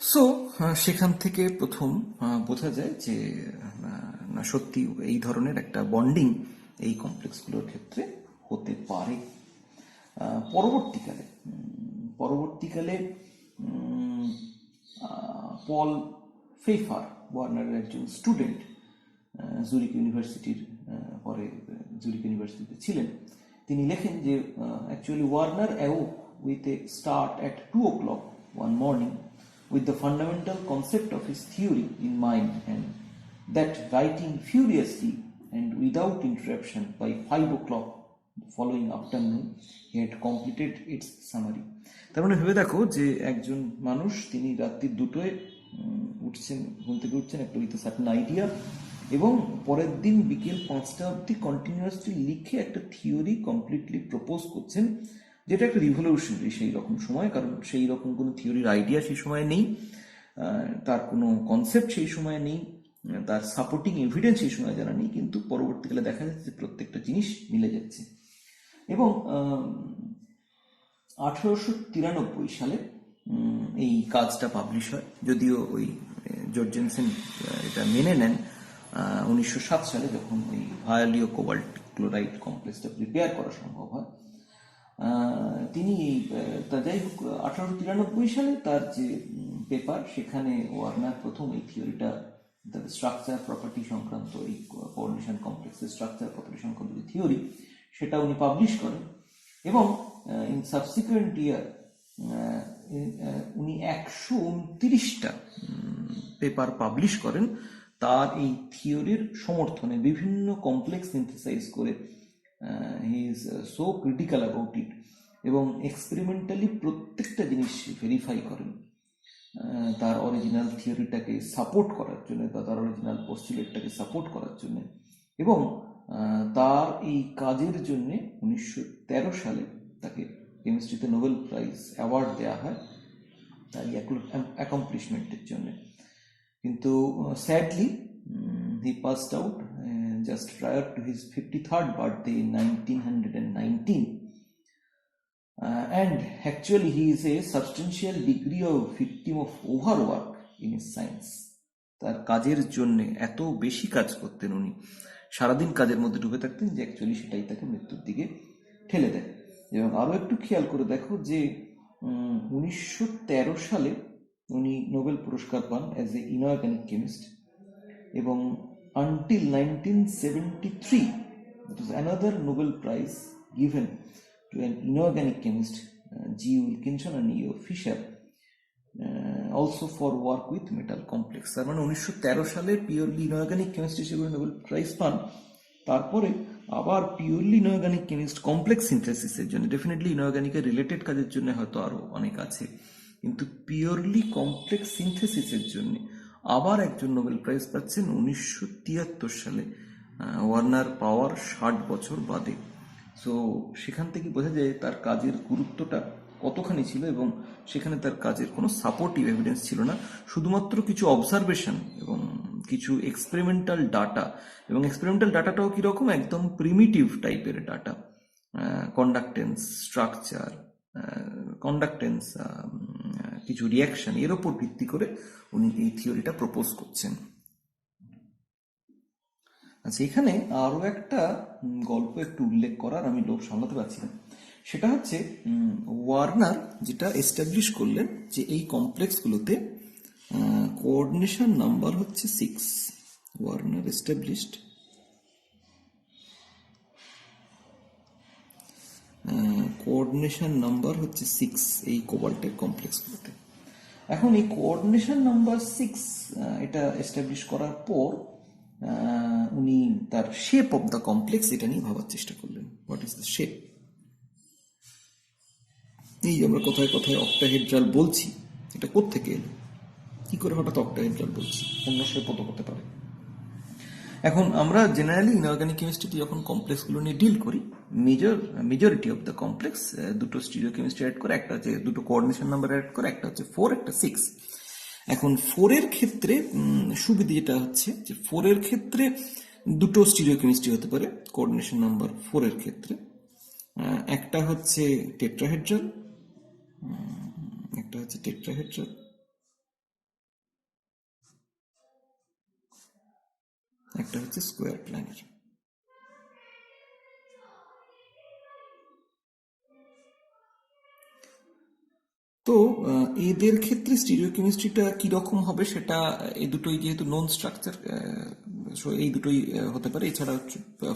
সো সেখান থেকে প্রথম বোঝা যায় যে না সত্যি এই ধরনের একটা বন্ডিং এই কমপ্লেক্সগুলোর ক্ষেত্রে হতে পারে। পরবর্তীকালে পল ফেফার, ওয়ার্নারের একজন স্টুডেন্ট, জুরিক ইউনিভার্সিটির পরে জুরিক ইউনিভার্সিটিতে ছিলেন, তিনি লেখেন যে actually Warner অ্যাওক with a start at 2 o'clock one morning with the fundamental concept of his theory in mind, and that writing furiously and without interruption by 5 o'clock the following afternoon he had completed its summary. তার মানে ভেবে দেখো যে একজন মানুষ তিনি রাত্রি 2টোয় উঠছেন, ঘুম থেকে উঠছেন একটা উইথ সার্টেন আইডিয়া, এবং পরের দিন বিকেল 5টা অবধি কন্টিনিউয়াসলি লিখে একটা থিওরি কমপ্লিটলি প্রপোজ করছেন, যেটা একটা রিভলিউশনারি সেই রকম সময়, কারণ সেই রকম কোনো থিওরির আইডিয়া সেই সময় নেই, তার কোনো কনসেপ্ট সেই সময় নেই, তার সাপোর্টিং এভিডেন্স সেই সময় জানা নেই, কিন্তু পরবর্তীকালে দেখা যাচ্ছে যে প্রত্যেকটা জিনিস মিলে যাচ্ছে। এবং 1893 সালে এই কাজটা পাবলিশ হয়, যদিও ওই জর্জেনসেন এটা মেনে নেন 1907 সালে যখন ওই ভায়ালিও কোবাল্টিক ক্লোরাইড কমপ্লেক্সটা প্রিপেয়ার করা সম্ভব হয়। তিনি যাই হোক 1893 সালে তার যে পেপার, সেখানে ওয়ার্নার প্রথম এই থিওরিটা স্ট্রাকচার প্রপার্টি সংক্রান্ত, এই কোঅর্ডিনেশন কমপ্লেক্সের স্ট্রাকচার প্রপার্টি সংক্রান্ত যে থিওরি সেটা উনি পাবলিশ করেন, এবং ইন সাবসিকুয়েন্ট ইয়ার উনি 129টা পেপার পাবলিশ করেন তার এই থিওরির সমর্থনে, বিভিন্ন কমপ্লেক্স সিনথেসাইজ করে। He is so critical about it, এবং এক্সপেরিমেন্টালি প্রত্যেকটা জিনিস ভেরিফাই করেন তার অরিজিনাল থিওরিটাকে সাপোর্ট করার জন্য বা তার অরিজিনাল পোস্টুলেটটাকে সাপোর্ট করার জন্য। এবং তার এই কাজের জন্যে 1913 সালে তাকে কেমিস্ট্রিতে নোবেল প্রাইজ অ্যাওয়ার্ড দেওয়া হয় তার অ্যাকমপ্লিশমেন্টের জন্য। কিন্তু sadly he passed out just prior to his 53rd birthday in 1919, and actually he is a substantial degree of victim of overwork in his science. তার কাজের জন্য এত বেশি কাজ করতেন উনি, সারাদিন কাজের মধ্যে ডুবে থাকতেন, যে অ্যাকচুয়ালি সেটাই তাকে মৃত্যুর দিকে ঠেলে দেয়। এবং আরও একটু খেয়াল করে দেখো যে 1913 সালে উনি নোবেল পুরস্কার পান অ্যাজ এ ইনঅর্গানিক কেমিস্ট, এবং until 1973 it is another Nobel Prize given to an inorganic chemist G. Wilkinson and E. O. Fisher also for work with metal complex। তার মানে 1913 সালে পিওরলি ইনঅর্গানিক কেমিস্ট হিসেবে নোবেল প্রাইজ পান। তারপরে আবার পিওরলি ইনঅর্গানিক কেমিস্ট কমপ্লেক্স সিনথেসিসের জন্য, ডেফিনেটলি ইনঅর্গানিকের রিলেটেড কাজের জন্য হয়তো আরো অনেক আছে, কিন্তু পিওরলি কমপ্লেক্স সিনথেসিসের জন্য আবার একজন নোবেল প্রাইজ পাচ্ছেন 1973 সালে, ওয়ার্নার পাওয়ার 60 বছর বাদে। সো সেখান থেকে বোঝা যায় তার কাজের গুরুত্বটা কতখানি ছিল, এবং সেখানে তার কাজের কোনো সাপোর্টিভ এভিডেন্স ছিল না, শুধুমাত্র কিছু অবজারভেশন এবং কিছু এক্সপেরিমেন্টাল ডাটা। এবং এক্সপেরিমেন্টাল ডাটাটাও কীরকম, একদম প্রিমিটিভ টাইপের ডাটা, কন্ডাক্টেন্স, স্ট্রাকচার, কন্ডাক্টেন্স, কিছু রিয়াকশন, এর ওপর ভিত্তি করে উনি এই থিওরিটা প্রপোজ করছেন। আচ্ছা, এখানে আরো একটা গল্প একটু উল্লেখ করার আমি লোভ সামলাতে পারছি না। সেটা হচ্ছে ওয়ার্নার যেটা এস্টাবলিশ করলেন যে এই কমপ্লেক্সগুলোতে কোঅর্ডিনেশন নাম্বার হচ্ছে 6। ওয়ার্নার এস্টাবলিশড কোঅর্ডিনেশন নাম্বার হচ্ছে 6 এই কোবাল্টের কমপ্লেক্সগুলোতে। এখন এই কোঅর্ডিনেশন নাম্বার 6 এটা এস্টাবলিশ করার পর উনি তার শেপ অফ দ্য কমপ্লেক্স এটা নিয়ে ভাবার চেষ্টা করলেন। What is the shape? এই আমরা কোথায় কোথায় অক্টাহেড্রাল বলছি, এটা কোত্থেকে এলো, কি করে হঠাৎ অক্টাহেড্রাল বলছি? অন্য শেপও তো হতে পারে। এখন আমরা জেনারেলি ইনঅর্গানিক কেমিস্ট্রিতে যখন কমপ্লেক্সগুলো নিয়ে ডিল করি, মেজরিটি অফ দ্য কমপ্লেক্স দুটো স্টিরিও কেমিস্ট্রি অ্যাড করে, একটা হচ্ছে দুটো কোঅর্ডিনেশন নাম্বার অ্যাড করে, একটা হচ্ছে 4, একটা 6। এখন 4 এর ক্ষেত্রে সুবিধা যেটা হচ্ছে যে 4 এর ক্ষেত্রে দুটো স্টিরিও কেমিস্ট্রি হতে পারে কোঅর্ডিনেশন নাম্বার 4 এর ক্ষেত্রে। একটা হচ্ছে টেট্রাহেড্রাল, একটা হচ্ছে টেট্রাহেড্রাল, একটা হচ্ছে স্কোয়ার প্ল্যানার। তো এদের ক্ষেত্রে স্টিরিও কেমিস্ট্রিটা কিরকম হবে সেটা, এই দুটোই যেহেতু নন স্ট্রাকচার, এই দুটোই হতে পারে, এছাড়া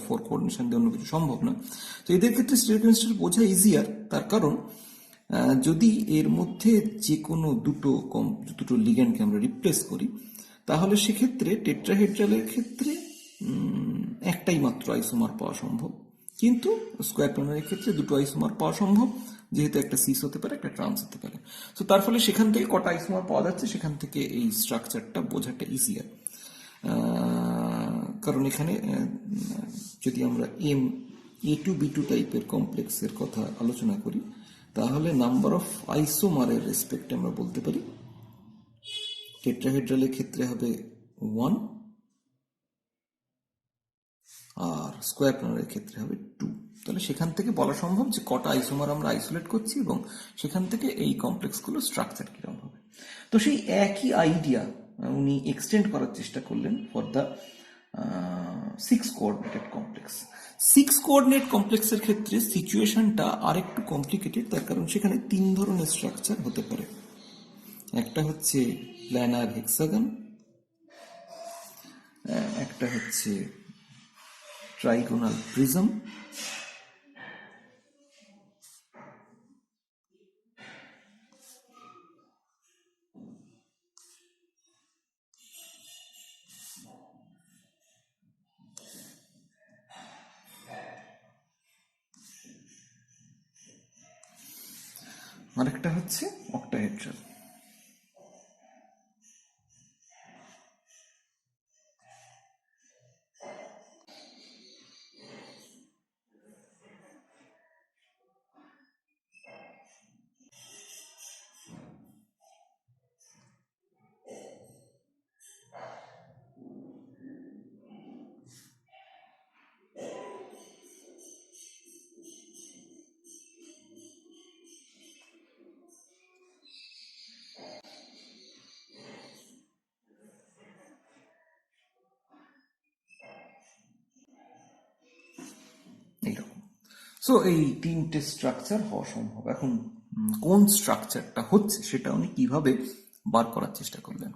4 কোঅর্ডিনেশন দিয়ে অন্য কিছু সম্ভব না। তো এদের ক্ষেত্রে স্টিরিও কেমিস্ট্রি বোঝা ইজিয়ার, তার কারণ যদি এর মধ্যে যে কোনো দুটো লিগ্যান্ডকে আমরা রিপ্লেস করি, তাহলে সেক্ষেত্রে টেট্রাহেড্রালের ক্ষেত্রে একটাই মাত্র আইসোমার পাওয়া সম্ভব, কিন্তু স্কোয়ার প্ল্যানারের ক্ষেত্রে দুটো আইসোমার পাওয়া সম্ভব, যেহেতু একটা সিস হতে পারে, একটা ট্রান্স হতে পারে। তো তার ফলে সেখান থেকে কটা আইসোমার পাওয়া যাচ্ছে, সেখান থেকে এই স্ট্রাকচারটা বোঝাটা ইজিয়ার। কারণ এখানে যদি আমরা A2B2 টাইপের কমপ্লেক্সের কথা আলোচনা করি, তাহলে নাম্বার অফ আইসোমারের রেসপেক্টে আমরা বলতে পারি টেট্রাহেড্রালের ক্ষেত্রে হবে 1, আর স্কোয়ার প্ল্যানারের ক্ষেত্রে হবে 2। তাহলে সেখান থেকে বলা সম্ভব যে কটা আইসোমার আমরা আইসোলেট করছি, এবং সেখান থেকে এই কমপ্লেক্সগুলো স্ট্রাকচার কিরকম হবে। তো সেই একই আইডিয়া উনি এক্সটেন্ড করার চেষ্টা করলেন for the 6 coordinated complex. 6 coordinate কমপ্লেক্সের ক্ষেত্রে সিচুয়েশনটা আরেকটু কমপ্লিকেটেড, তার কারণ সেখানে 3 ধরনের স্ট্রাকচার হতে পারে। একটা হচ্ছে প্ল্যানার হেক্সাগন, একটা হচ্ছে ট্রাইগোনাল প্রিজম, আরেকটা হচ্ছে অক্টাহেড্রাল। এইরকম। সো এই 3টে স্ট্রাকচার হওয়া সম্ভব। এখন কোন স্ট্রাকচারটা হচ্ছে সেটা উনি কিভাবে বার করার চেষ্টা করলেন?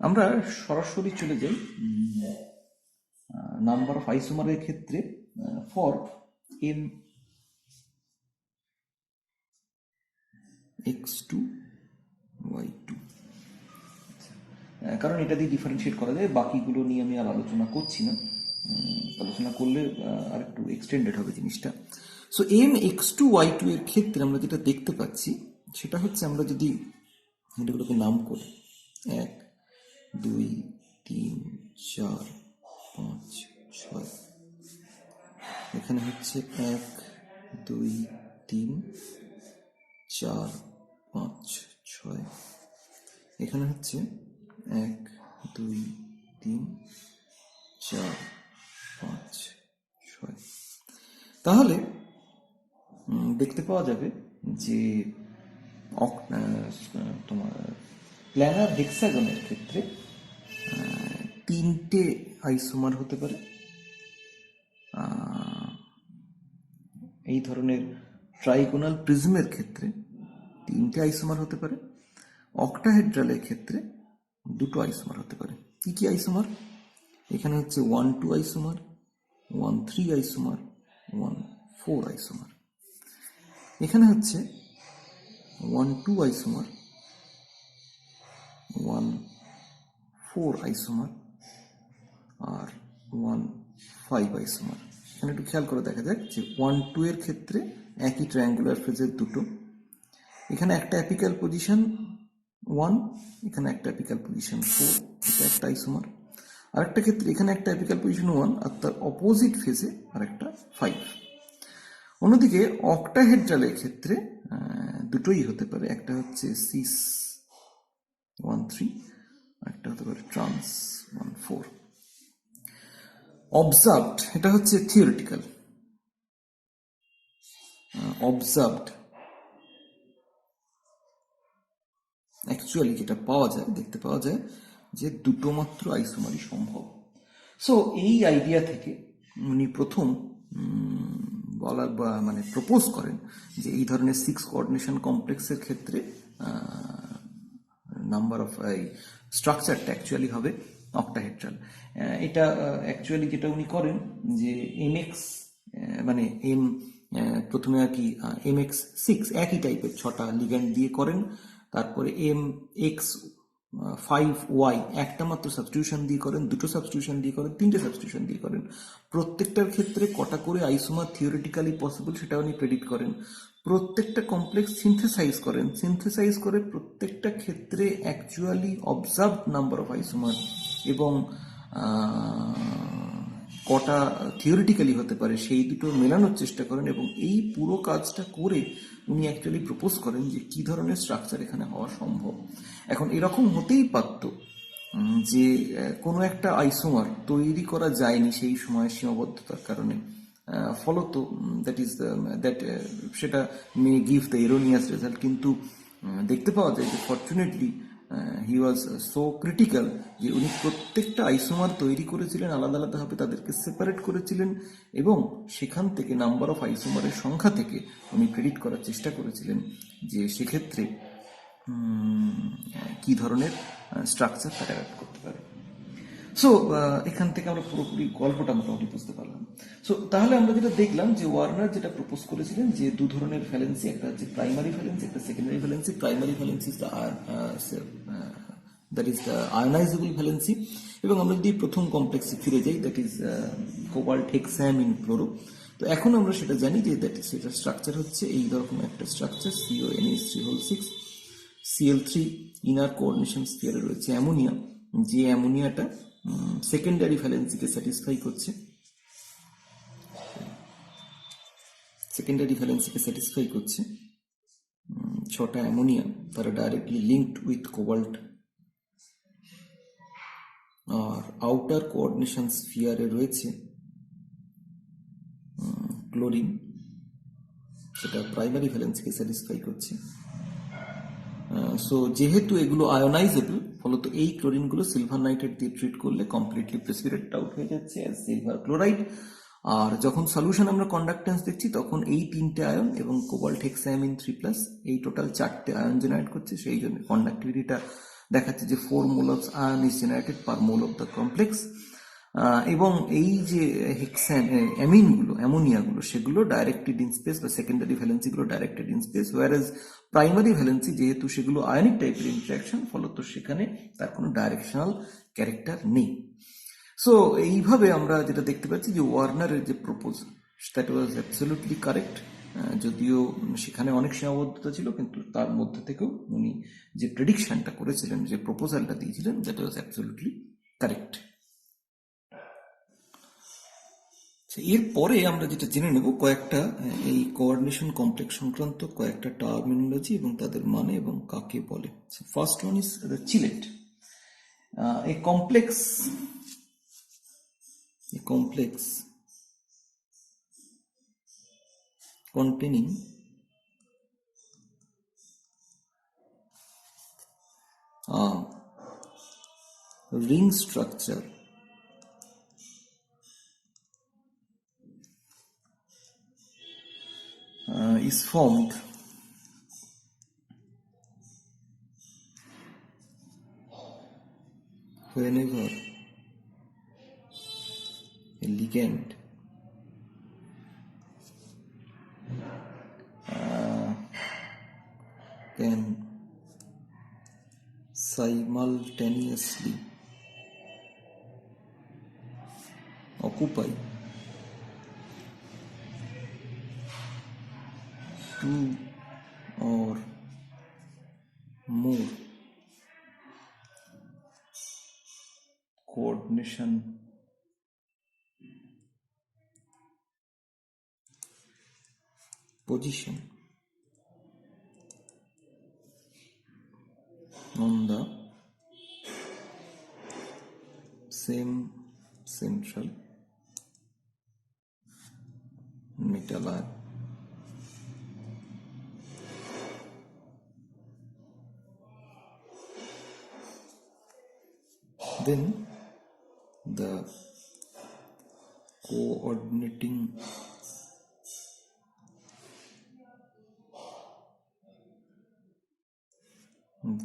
আমরা সরাসরি চলে যাই নাম্বার অফ আইসোমারের ক্ষেত্রে ফর এম x2 y2, কারণ এটা দিয়ে ডিফারেন্সিয়েট করা যায়, বাকিগুলো নিয়ে আমি আর আলোচনা করছি না, আলোচনা করলে আর একটু এক্সটেন্ডেড হবে জিনিসটা। সো এম x2 y2 এর ক্ষেত্রে আমরা যেটা দেখতে পাচ্ছি সেটা হচ্ছে, আমরা যদি এটাগুলোকে নাম করি 1 2 3 4 5 6, এখানে হচ্ছে 1 2 3 4 5 6, এখানে হচ্ছে 1 2 3 4 5 6। তাহলে দেখতে পাওয়া যাবে যে তোমার প্ল্যানার হেক্সাগনের ক্ষেত্রে 3টে আইসোমার হতে পারে, এই ধরনের ট্রাইগোনাল প্রিজমের ক্ষেত্রে 3টে আইসোমার হতে পারে, অক্টাহেড্রালের ক্ষেত্রে 2টো আইসোমার হতে পারে। কি কি আইসোমার? এখানে হচ্ছে 1 2 আইসোমার, 1 3 আইসোমার, 1 4 আইসোমার। এখানে হচ্ছে 1 2 আইসোমার, 1 4 আইসোমার আর 1 5 আইসোমার। এখানে একটু খেয়াল করে দেখা যাক যে 1 2 এর ক্ষেত্রে একই ট্রায়াঙ্গুলার ফেজের 2টো, এখানে একটা অ্যাপিক্যাল পজিশন 1, এখানে একটা অ্যাপিক্যাল পজিশন 4, এটা একটা আইসোমার। আরেকটা ক্ষেত্রে এখানে একটা অ্যাপিক্যাল পজিশন 1 আর তার অপোজিট ফেজে আরেকটা 5। অন্যদিকে অক্টাহেড্রালের ক্ষেত্রে দুটোই হতে পারে, একটা হচ্ছে সিস 1 3, একটা হতে পারে ট্রান্স 1 4। অবজার্ভড, এটা হচ্ছে থিওরিটিক্যাল। অবজার্ভড অ্যাকচুয়ালি যেটা পাওয়া যায়, দেখতে পাওয়া যায় যে 2টো মাত্র আইসোমারই সম্ভব। সো এই আইডিয়া থেকে উনি প্রথম বলার বা মানে প্রপোজ করেন যে এই ধরনের 6 কোঅর্ডিনেশন কমপ্লেক্সের ক্ষেত্রে নাম্বার অফ স্ট্রাকচারটা অ্যাকচুয়ালি হবে অক্টাহেড্রাল। এটা অ্যাকচুয়ালি যেটা উনি করেন যে mx মানে এম প্রথমে আর কি mx6 একই টাইপের 6টা লিগ্যান্ড দিয়ে করেন, তারপরে mx5y একটা মাত্র সাবস্টিটিউশন দিয়ে করেন, 2টো সাবস্টিটিউশন দিয়ে করেন, 3টে সাবস্টিটিউশন দিয়ে করেন। প্রত্যেকটার ক্ষেত্রে কটা করে আইসোমার থিওরিটিক্যালি পসিবল সেটা উনি প্রেডিক্ট করেন। প্রত্যেকটা কমপ্লেক্স সিনথেসাইজ করেন, সিনথেসাইজ করে প্রত্যেকটা ক্ষেত্রে actually observed number of isomer এবং কটা থিওরিটিক্যালি হতে পারে সেই দুটো মেলানোর চেষ্টা করেন, এবং এই পুরো কাজটা করে উনি অ্যাকচুয়ালি প্রপোজ করেন যে কি ধরনের স্ট্রাকচার এখানে হওয়া সম্ভব। এখন এরকম হতেই পারত যে কোনো একটা আইসোমার তৈরি করা যায়নি সেই সময় সীমাবদ্ধতার কারণে, ফলত সেটা মে গিভ দ্য এরোনিয়াস রেজাল্ট। কিন্তু দেখতে পাওয়া যায় যে fortunately he was so critical যে উনি প্রত্যেকটা আইসোমার তৈরি করেছিলেন, আলাদা আলাদাভাবে তাদেরকে সেপারেট করেছিলেন, এবং সেখান থেকে নাম্বার অফ আইসোমারের সংখ্যা থেকে উনি প্রেডিক্ট করার চেষ্টা করেছিলেন যে সেক্ষেত্রে কি ধরনের স্ট্রাকচার তারা অ্যাডাপ্ট করতে পারে। সো এখান থেকে আমরা পুরোপুরি গল্পটা মোটামুটি বুঝতে পারলাম। সো তাহলে আমরা যেটা দেখলাম যে ওয়ার্নার যেটা প্রপোজ করেছিলেন যে 2 ধরনের ভ্যালেন্সি, একটা হচ্ছে প্রাইমারি ভ্যালেন্সি, একটা secondary valency. Primary valency is that is the ionizable valency, এবং আমরা যদি প্রথম কমপ্লেক্সে ফিরে যাই, that is cobalt hexammine in fluoro. তো এখন আমরা সেটা জানি যে সেটা স্ট্রাকচার হচ্ছে এই রকম একটা structure, CONH3 Cl3 inner coordination স্ফিয়ারে রয়েছে অ্যামোনিয়া, যে অ্যামোনিয়াটা সেকেন্ডারি ভ্যালেন্সিকে স্যাটিসফাই করছে, সেকেন্ডারি ভ্যালেন্সিকে স্যাটিসফাই করছে। 6টা অ্যামোনিয়া তারা ডাইরেক্টলি লিঙ্কড উইথ কোবাল্ট, আর আউটার কোঅর্ডিনেশন স্ফিয়ারে রয়েছে ক্লোরিন, সেটা প্রাইমারি ভ্যালেন্সিকে স্যাটিসফাই করছে। সো যেহেতু এগুলো আয়োনাইজেবল, ফলত এই ক্লোরিনগুলো সিলভার নাইট্রেট দিয়ে ট্রিট করলে কমপ্লিটলি প্রেসিপিটেটেড আউট হয়ে যাচ্ছে অ্যাজ সিলভার ক্লোরাইড। আর যখন সলিউশন আমরা কন্ডাক্টেন্স দেখছি তখন এই 3টে আয়ন এবং কোবাল্ট হেক্সামিন 3+, এই টোটাল 4টে আয়ন জেনারেট করছে, সেই জন্য কন্ডাক্টিভিটিটা দেখাচ্ছে যে 4 mole of iron is generated per mole of the complex, এবং এই যে হেক্সান অ্যামিনগুলো অ্যামোনিয়াগুলো সেগুলো ডাইরেক্টেড ইন স্পেস বা সেকেন্ডারি ভ্যালেন্সিগুলো directed in space, whereas primary valency যেহেতু সেগুলো আয়নিক টাইপের ইন্টারাকশন, ফলত সেখানে তার কোনো ডাইরেকশনাল ক্যারেক্টার নেই। সো এইভাবে আমরা যেটা দেখতে পাচ্ছি যে ওয়ার্নারের যে proposal that was absolutely correct, যদিও সেখানে অনেক সীমাবদ্ধতা ছিল, কিন্তু তার মধ্যে থেকেও উনি যে প্রেডিকশনটা করেছিলেন, যে প্রপোজালটা দিয়েছিলেন, দ্যাট ওয়াজ অ্যাবসলিউটলি কারেক্ট। এরপরে আমরা যেটা জেনে নেব কয়েকটা এই কোঅর্ডিনেশন কমপ্লেক্স সংক্রান্ত কয়েকটা টার্মিনোলজি এবং তাদের মানে এবং কাকে বলে। First one is the Sylhet. A complex containing a ring structure is formed whenever a ligand can simultaneously occupy two or more coordination position on the same central metal ion. Then the coordinating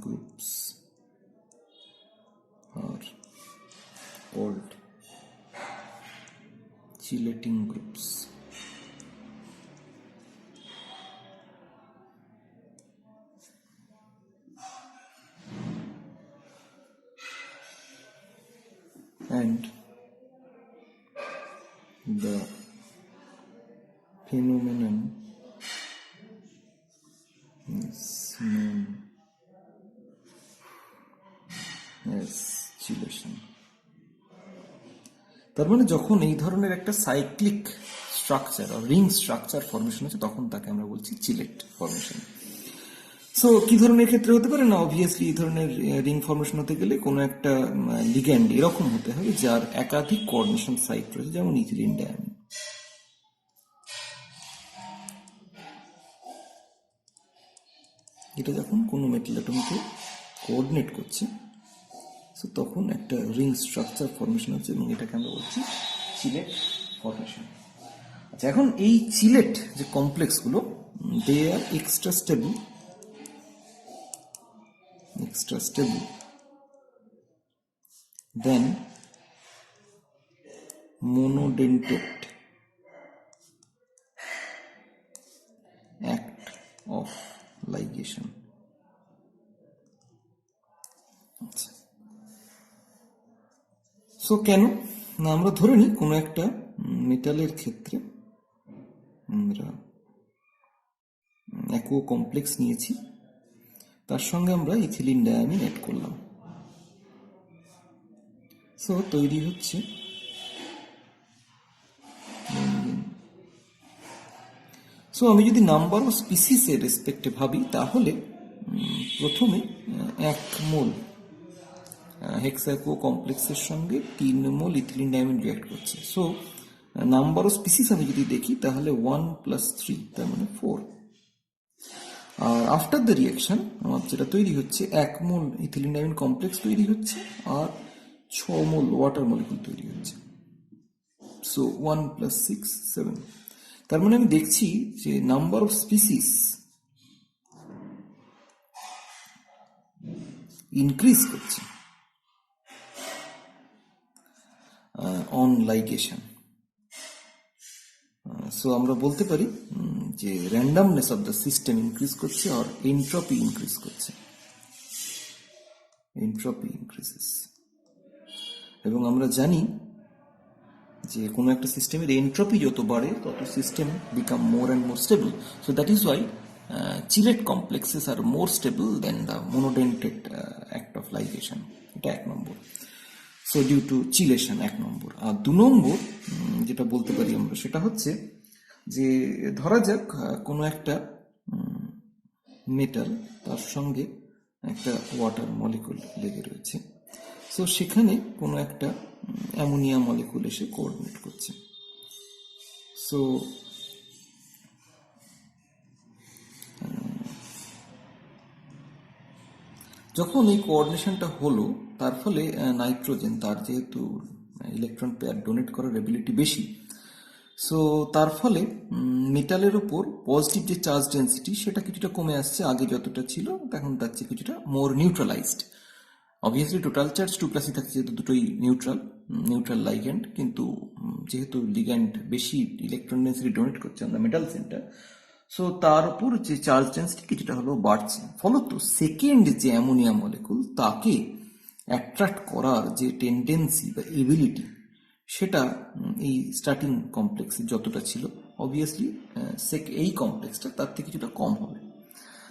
groups are called chelating groups. And the phenomenon is known as chelation. তার মানে যখন এই ধরনের একটা সাইক্লিক স্ট্রাকচার আর রিং স্ট্রাকচার ফর্মেশন হচ্ছে তখন তাকে আমরা বলছি চিলেট ফর্মেশন। সো কি ধরনের ক্ষেত্রে হতে পারে না, অবভিয়াসলি এই ধরনের রিং ফর্মেশন হতে গেলে কোনো একটা লিগ্যান্ড এরকম হতে হবে যার একাধিক কোঅর্ডিনেশন সাইট রয়েছে, যেমন ইথিলিন ডায়ামিন। এটা যখন কোনো মেটাল অ্যাটমকে কোঅর্ডিনেট করছে, সো তখন একটা রিং স্ট্রাকচার ফর্মেশন হচ্ছে এবং এটাকে আমরা বলছি চিলেট ফর্মেশন। আচ্ছা, এখন এই চিলেট যে কমপ্লেক্সগুলো, they are extra stable than monodentate act of ligation. সো কেন না, আমরা ধরে নিই কোনো একটা মেটালের ক্ষেত্রে আমরা অ্যাকুও কমপ্লেক্স নিয়েছি, তার সঙ্গে আমরা ইথিলিন ডায়ামিন অ্যাড করলাম, সো তৈরি হচ্ছে সো আমি যদি নাম্বার অফ স্পিসিসের রেসপেক্টে ভাবি তাহলে প্রথমে 1 মোল হেক্সাকো কমপ্লেক্সের সঙ্গে 3 মোল ইথিলিন ডায়ামিন রিঅ্যাক্ট করছে। সো নাম্বার অফ স্পিসিস আমি যদি দেখি তাহলে 1 + 3, তার মানে 4। আর আফটার দ্য রিঅ্যাকশন আমার যেটা তৈরি হচ্ছে 1 মোল ইথিলিন ডায়ামিন কমপ্লেক্স তৈরি হচ্ছে আর 6 মোল ওয়াটার মলিকুল তৈরি হচ্ছে। সো 1 + 6 7। তার মানে আমি দেখছি যে নাম্বার অফ স্পিসিস ইনক্রিজ করছে অন লাইগেশন। সো আমরা বলতে পারি যে র্যান্ডামনেস অফ দ্য সিস্টেম ইনক্রিজ করছে আর এন্ট্রপি ইনক্রিজ করছে, এন্ট্রপি ইনক্রিজেস। এবং আমরা জানি যে কোনো একটা সিস্টেমের এন্ট্রপি যত বাড়ে তত system become more and more stable. So that is why chelate complexes are more stable than the monodentate act of ligation. এটা 1 নম্বর। সো ডিউ টু চিলেশন 1 নম্বর। আর 2 নম্বর যেটা বলতে পারি আমরা সেটা হচ্ছে যে ধরা যাক কোনো একটা মেটাল, তার সঙ্গে একটা ওয়াটার মলিকুল লেগে রয়েছে। সো সেখানে কোনো একটা অ্যামোনিয়া মলিকুল এসে কোঅর্ডিনেট করছে। সো যখন এই কোঅর্ডিনেশনটা হলো, তার ফলে নাইট্রোজেন, তার যেহেতু ইলেকট্রন পেয়ার ডোনেট করার এবিলিটি বেশি, সো তার ফলে মেটালের ওপর পজিটিভ যে চার্জ ডেন্সিটি সেটা কিছুটা কমে আসছে। আগে যতটা ছিল এখন তার চেয়ে কিছুটা মোর নিউট্রালাইজড। অবভিয়াসলি টোটাল চার্জ 2+ থাকছে, যেহেতু দুটোই নিউট্রাল লাইগ্যান্ড, কিন্তু যেহেতু লিগ্যান্ড বেশি ইলেকট্রন ডেন্সিটি ডোনেট করছে on the metal centre, so তার উপর যে চার্জ ডেন্সিটি কিছুটা হলেও বাড়ছে। ফলত সেকেন্ড যে অ্যামোনিয়া মলিকুল, তাকে অ্যাট্রাক্ট করার যে টেন্ডেন্সি বা এবিলিটি, সেটা এই স্টার্টিং কমপ্লেক্সে যতটা ছিল, অবভিয়াসলি এই কমপ্লেক্সটা তার থেকে কিছুটা কম হবে।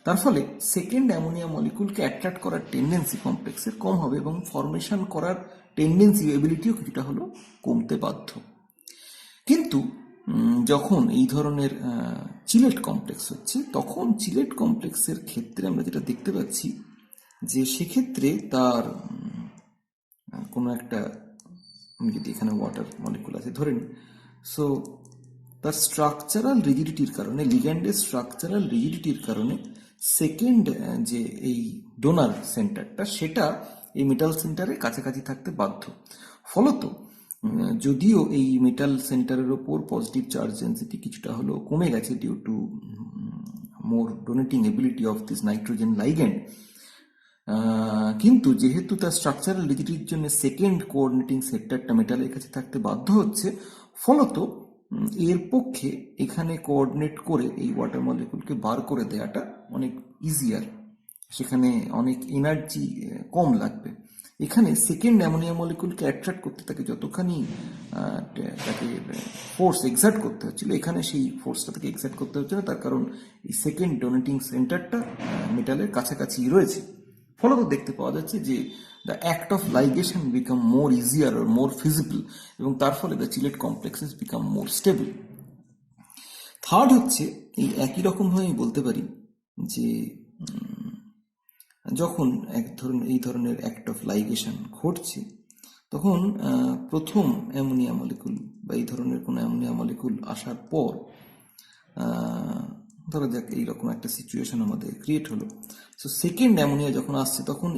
তার ফলে সেকেন্ড অ্যামোনিয়া মলিকুলকে অ্যাট্রাক্ট করার টেন্ডেন্সি কমপ্লেক্সের কম হবে এবং ফরমেশন করার টেন্ডেন্সি এবিলিটিও কিছুটা হলেও কমতে বাধ্য। কিন্তু যখন এই ধরনের চিলেট কমপ্লেক্স হচ্ছে, তখন চিলেট কমপ্লেক্সের ক্ষেত্রে আমরা যেটা দেখতে পাচ্ছি যে সেক্ষেত্রে তার কোনো একটা, আমি যদি এখানে ওয়াটার মলিকুল আছে ধরে নিই, সো তার স্ট্রাকচারাল রিজিডিটির কারণে, লিগ্যান্ডের স্ট্রাকচারাল রিজিডিটির কারণে সেকেন্ড যে এই ডোনার সেন্টারটা, সেটা এই মেটাল সেন্টারের কাছাকাছি থাকতে বাধ্য। ফলত যদিও এই মেটাল সেন্টারের ওপর পজিটিভ চার্জ ডেন্সিটি কিছুটা হলেও কমে গেছে due to more donating ability of this nitrogen ligand, কিন্তু যেহেতু তার স্ট্রাকচারাল রিজিডিটির জন্য সেকেন্ড কোঅর্ডিনেটিং সেক্টরটা মেটালের কাছে থাকতে বাধ্য হচ্ছে, ফলত এর পক্ষে এখানে কোঅর্ডিনেট করে এই ওয়াটার মলিকুলকে বার করে দেওয়াটা অনেক ইজিয়ার, সেখানে অনেক এনার্জি কম লাগবে। এখানে সেকেন্ড অ্যামোনিয়া মলিকুলকে অ্যাট্রাক্ট করতে তাকে যতখানি তাকে ফোর্স এক্সার্ট করতে হচ্ছিল, এখানে সেই ফোর্সটা তাকে এক্সার্ট করতে হচ্ছে না, তার কারণ এই সেকেন্ড ডোনেটিং সেন্টারটা মেটালের কাছাকাছি রয়েছে। ফলত দেখতে পাওয়া যাচ্ছে যে the act of ligation become more easier আর মোর ফিজিবল, এবং তার ফলে the chelate complexes become more stable. Third হচ্ছে, এই একই রকমভাবে বলতে পারি যে যখন এই ধরনের অ্যাক্ট অফ লাইগেশন ঘটছে, তখন প্রথম অ্যামোনিয়া মলিকুল বা এই ধরনের কোনো অ্যামোনিয়া মলিকুল আসার পর, ধরা যাক এইরকম একটা সিচুয়েশন আমাদের ক্রিয়েট হলো। সো সেকেন্ড অ্যামোনিয়া যখন আসছে, তখন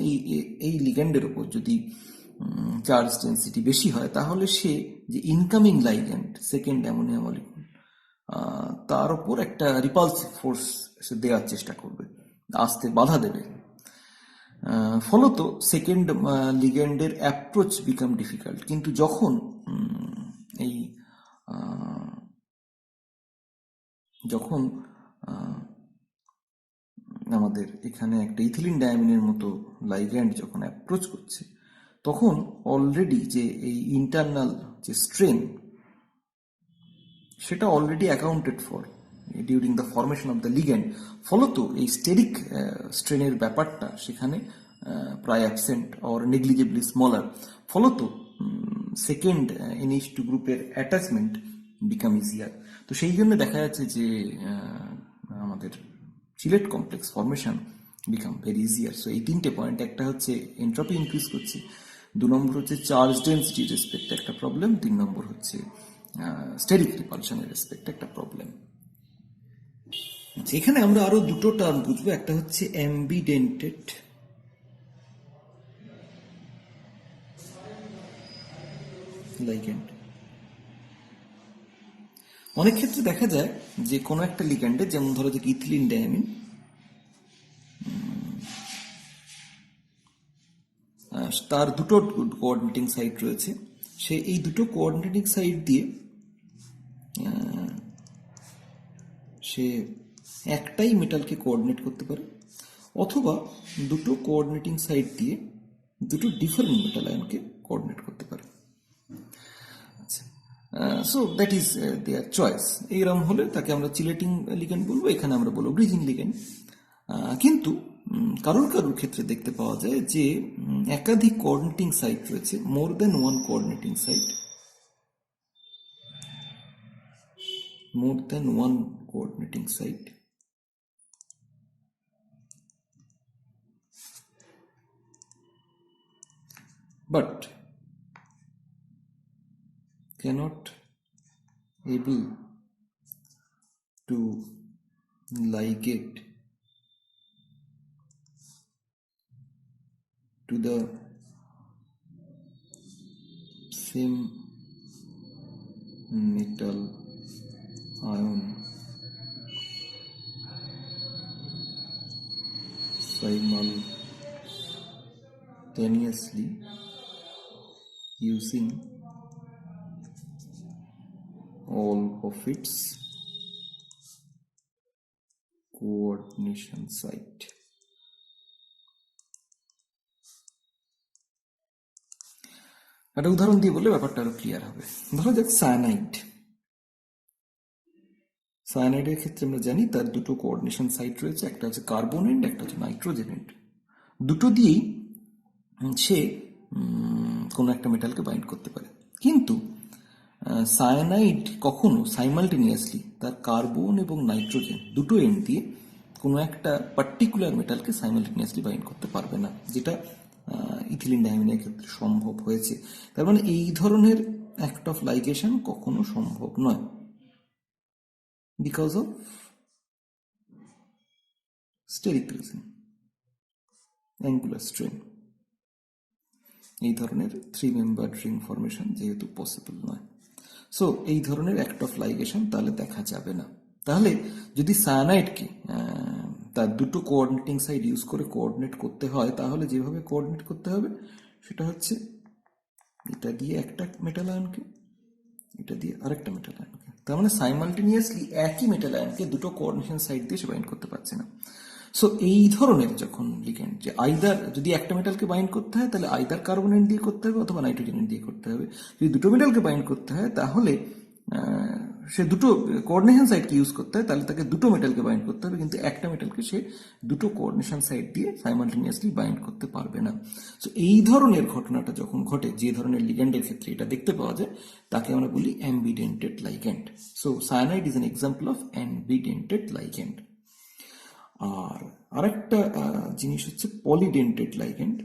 এই লিগ্যান্ডের ওপর যদি চার্জ ডেন্সিটি বেশি হয়, তাহলে সে যে ইনকামিং লাইগ্যান্ড সেকেন্ড অ্যামোনিয়া মলিকুল, তার ওপর একটা রিপালসিভ ফোর্স সে দেওয়ার চেষ্টা করবে, আসতে বাধা দেবে। ফলত সেকেন্ড লিগ্যান্ডের অ্যাপ্রোচ বিকাম ডিফিকাল্ট। কিন্তু যখন আমাদের এখানে একটা ইথিলিন ডায়ামিনের মতো লাইগ্যান্ড যখন অ্যাপ্রোচ করছে, তখন অলরেডি যে এই ইন্টারনাল যে স্ট্রেন, সেটা already accounted for during the formation of the ligand. ফলত এই স্টেরিক স্ট্রেনের ব্যাপারটা সেখানে প্রায় অ্যাবসেন্ট অর নেগলিজেবলি স্মলার। ফলত সেকেন্ড NH2 গ্রুপের অ্যাটাচমেন্ট বিকাম ইজিয়ার। তো সেই জন্য দেখা যাচ্ছে যে আমাদের Sylhet complex formation become very easier. So এই 3টে পয়েন্ট, একটা হচ্ছে এন্ট্রপি ইনক্রিজ করছে, 2 নম্বর হচ্ছে চার্জ ডেন্সিটি রেসপেক্টে একটা প্রবলেম, 3 নম্বর হচ্ছে স্টেরিক রিপালশনের রেসপেক্টে একটা প্রবলেম। এখানে আমরা আরো দুটো টার্ম বুঝবো, একটা হচ্ছে অ্যাম্বিডেন্টেড লাইগ্যান্ড। অনেক ক্ষেত্রে দেখা যায় যে কোনো একটা লিগ্যান্ডে, যেমন ধরো যে ইথিলিন ডায়ামিন, তার দুটো কোঅর্ডিনেটিং সাইট রয়েছে, সে এই দুটো কোঅর্ডিনেটিং সাইট দিয়ে সে একটাই মেটালকে কোঅর্ডিনেট করতে পারে, অথবা দুটো কোঅর্ডিনেটিং সাইট দিয়ে দুটো ডিফারেন্ট মেটাল আয়নকে কোঅর্ডিনেট করতে পারে। So that is there choice. এইরকম হলে তাকে আমরা চিলেটিং লিগ্যান্ড বলবো, এখানে আমরা বলবো ব্রিজিং লিগ্যান্ড। কিন্তু কারোর ক্ষেত্রে দেখতে পাওয়া যায় যে একাধিক কোঅর্ডিনেটিং সাইট রয়েছে, more than one coordinating site, more than one coordinating site, but cannot able to ligate to the same metal ion simultaneously using all of its coordination site. একটা উদাহরণ দিয়ে বললে ব্যাপারটা আরো ক্লিয়ার হবে। ধরো যাক সায়ানাইড। সায়ানাইডের ক্ষেত্রে আমরা জানি তার দুটো কোঅর্ডিনেশন সাইট রয়েছে, একটা হচ্ছে কার্বন এন্ড, একটা হচ্ছে নাইট্রোজেন এন্ড। দুটো দিয়েই সে কোনো একটা মেটালকে বাইন্ড করতে পারে, কিন্তু সায়ানাইড কখনো সাইমালটেনিয়াসলি তার কার্বন এবং নাইট্রোজেন দুটো এন্ড দিয়ে কোনো একটা পার্টিকুলার মেটালকে সাইমালটেনিয়াসলি বাইন্ড করতে পারবে না, যেটা ইথিলিন ডাইমিনের ক্ষেত্রে সম্ভব হয়েছে। তার মানে এই ধরনের অ্যাক্ট অফ লাইগেশন কখনো সম্ভব নয়, because of steric reason, angular strain। এই ধরনের 3 মেম্বার্ড রিং ফরমেশন যেহেতু পসিবল নয়, সো এই ধরনের অ্যাক্ট অফ লাইগেশন তাহলে দেখা যাবে না। তাহলে যদি সায়ানাইডকে তার দুটো কোঅর্ডিনেটিং সাইড ইউজ করে কোঅর্ডিনেট করতে হয়, তাহলে যেভাবে কোঅর্ডিনেট করতে হবে সেটা হচ্ছে এটা দিয়ে একটা মেটাল আয়নকে, এটা দিয়ে আরেকটা মেটাল আয়নকে। তার মানে সাইমালটেনিয়াসলি একই মেটাল আয়নকে দুটো কোঅর্ডিনেশন সাইড দিয়ে সে বাইন্ড করতে পারছে না। সো এই ধরনের যখন লিগ্যান্ড, যে আইদার যদি একটা মেটালকে বাইন্ড করতে হয় তাহলে আইদার কার্বন এন্ড দিয়ে করতে হবে অথবা নাইট্রোজেন এন্ড দিয়ে করতে হবে। যদি দুটো মেটালকে বাইন্ড করতে হয় তাহলে সে দুটো কোঅর্ডিনেশন সাইডকে ইউজ করতে হয়, তাহলে তাকে দুটো মেটালকে বাইন্ড করতে হবে, কিন্তু একটা মেটালকে সে দুটো কোঅর্ডিনেশন সাইড দিয়ে সাইমালটেনিয়াসলি বাইন্ড করতে পারবে না। সো এই ধরনের ঘটনাটা যখন ঘটে, যে ধরনের লিগ্যান্ডের ক্ষেত্রে এটা দেখতে পাওয়া যায়, তাকে আমরা বলি ambidentate ligand. So cyanide is an example of ambidentate ligand. আর আরেকটা জিনিস হচ্ছে পলিডেন্টেড লাইগ্যান্ড।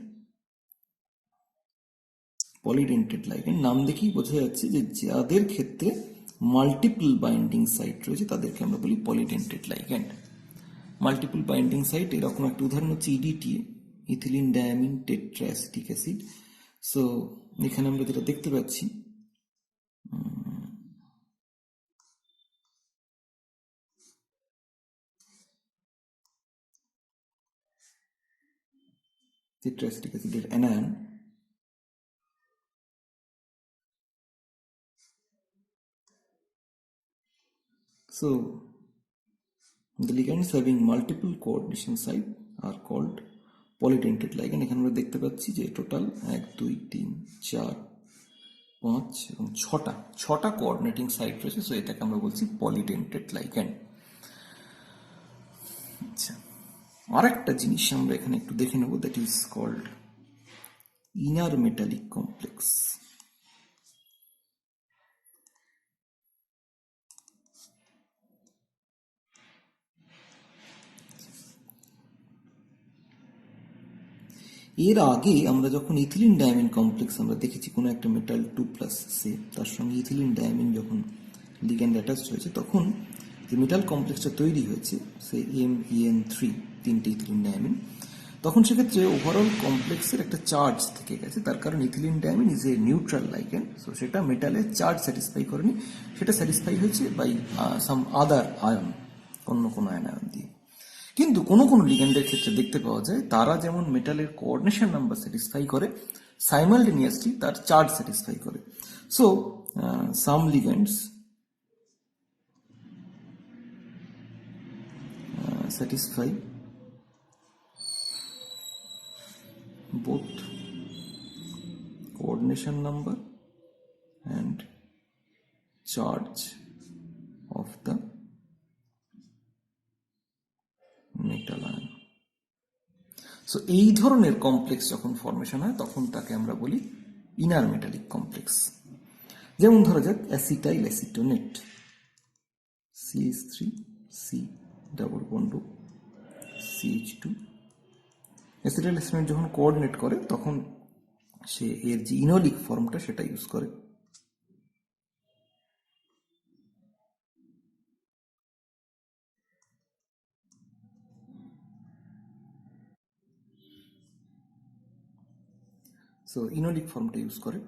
পলিডেন্টেড লাইগ্যান্ড নাম দেখেই বোঝা যাচ্ছে যে যাদের ক্ষেত্রে মাল্টিপল বাইন্ডিং সাইট রয়েছে তাদেরকে আমরা বলি polydentate ligand. Multiple binding site এরকম একটা উদাহরণ হচ্ছে EDTA, ethylene diamine tetraacetic acid. So এখানে আমরা যেটা দেখতে পাচ্ছি, টেট্রাঅ্যাসিটিক অ্যাসিডের anion so the ligands having multiple coordination site are called polydentate ligand। এখানে আমরা দেখতে পাচ্ছি যে টোটাল 1 2 3 4 5 এবং 6টা কোঅর্ডিনেটিং সাইট রয়েছে, সো এটাকে আমরা বলছি পলিডেন্টেড লাইগ্যান্ড। আচ্ছা, আরেকটা জিনিস আমরা এখানে একটু দেখে নেব, that is called inner metallic complex. এর আগে আমরা যখন ইথিলিন ডায়ামিন কমপ্লেক্স আমরা দেখেছি, কোনো একটা মেটাল 2+সে তার সঙ্গে ইথিলিন ডায়ামিন যখন লিগ্যান্ড অ্যাটাচড হয়েছে, তখন যে মেটাল কমপ্লেক্সটা তৈরি হয়েছে সে MEN3 তিনটে ইথিলিন ডায়ামিন, তখন সেক্ষেত্রে ওভারঅল কমপ্লেক্সের একটা চার্জ থেকে গেছে। তার কারণ ethylene diamine is a neutral ligand, so সেটা মেটালের চার্জ স্যাটিসফাই করেনি, সেটা স্যাটিসফাই হয়েছে বাই সাম আদার আয়ন, অন্য কোনো আয়ন দিয়ে। কিন্তু কোনো কোনো লিগ্যান্ডের ক্ষেত্রে দেখতে পাওয়া যায় তারা যেমন মেটালের কোঅর্ডিনেশন নাম্বার স্যাটিসফাই করে, সাইমালটেনিয়াসলি তার চার্জ স্যাটিসফাই করে। So some লিগ্যান্ডস satisfy both coordination number and charge of the metal ion. So এই ধরনের কমপ্লেক্স যখন ফর্মেশন হয় তখন তাকে আমরা বলি ইনার মেটালিক কমপ্লেক্স। যেমন ধরা যাক acetyl acetonate, CH3 C double bond CH2। Acetyl acetonate যখন কোঅর্ডিনেট করে তখন সে এর যে ইনোলিক ফর্মটা সেটা ইউজ করে। সো ইনোলিক ফর্মটা ইউজ করে,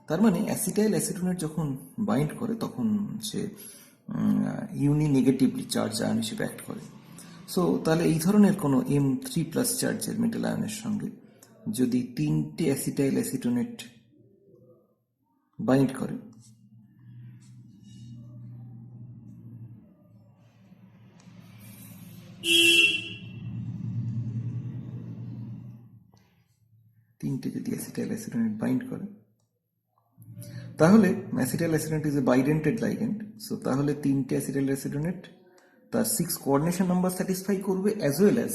তার মানে অ্যাসিটাইল অ্যাসিটোনেট যখন বাইন্ড করে তখন সে ইউনি নেগেটিভলি চার্জ আয়ন হিসেবে অ্যাক্ট করে। সো তাহলে এই ধরনের কোনো M3+ চার্জের মেটাল আয়নের সঙ্গে যদি 3টে অ্যাসিটাইল অ্যাসিটোনেট বাইন্ড করে, তিনটে যদি অ্যাসিটাইল অ্যাসিটোনেট বাইন্ড করে, তাহলে অ্যাসিটাইল অ্যাসিটোনেট ইজ এ বাইডেন্টেড লাইগ্যান্ড। সো তাহলে তিনটে অ্যাসিটাইল অ্যাসিটোনেট তার 6 কোঅর্ডিনেশন নাম্বার স্যাটিসফাই করবে, অ্যাজ ওয়েল অ্যাজ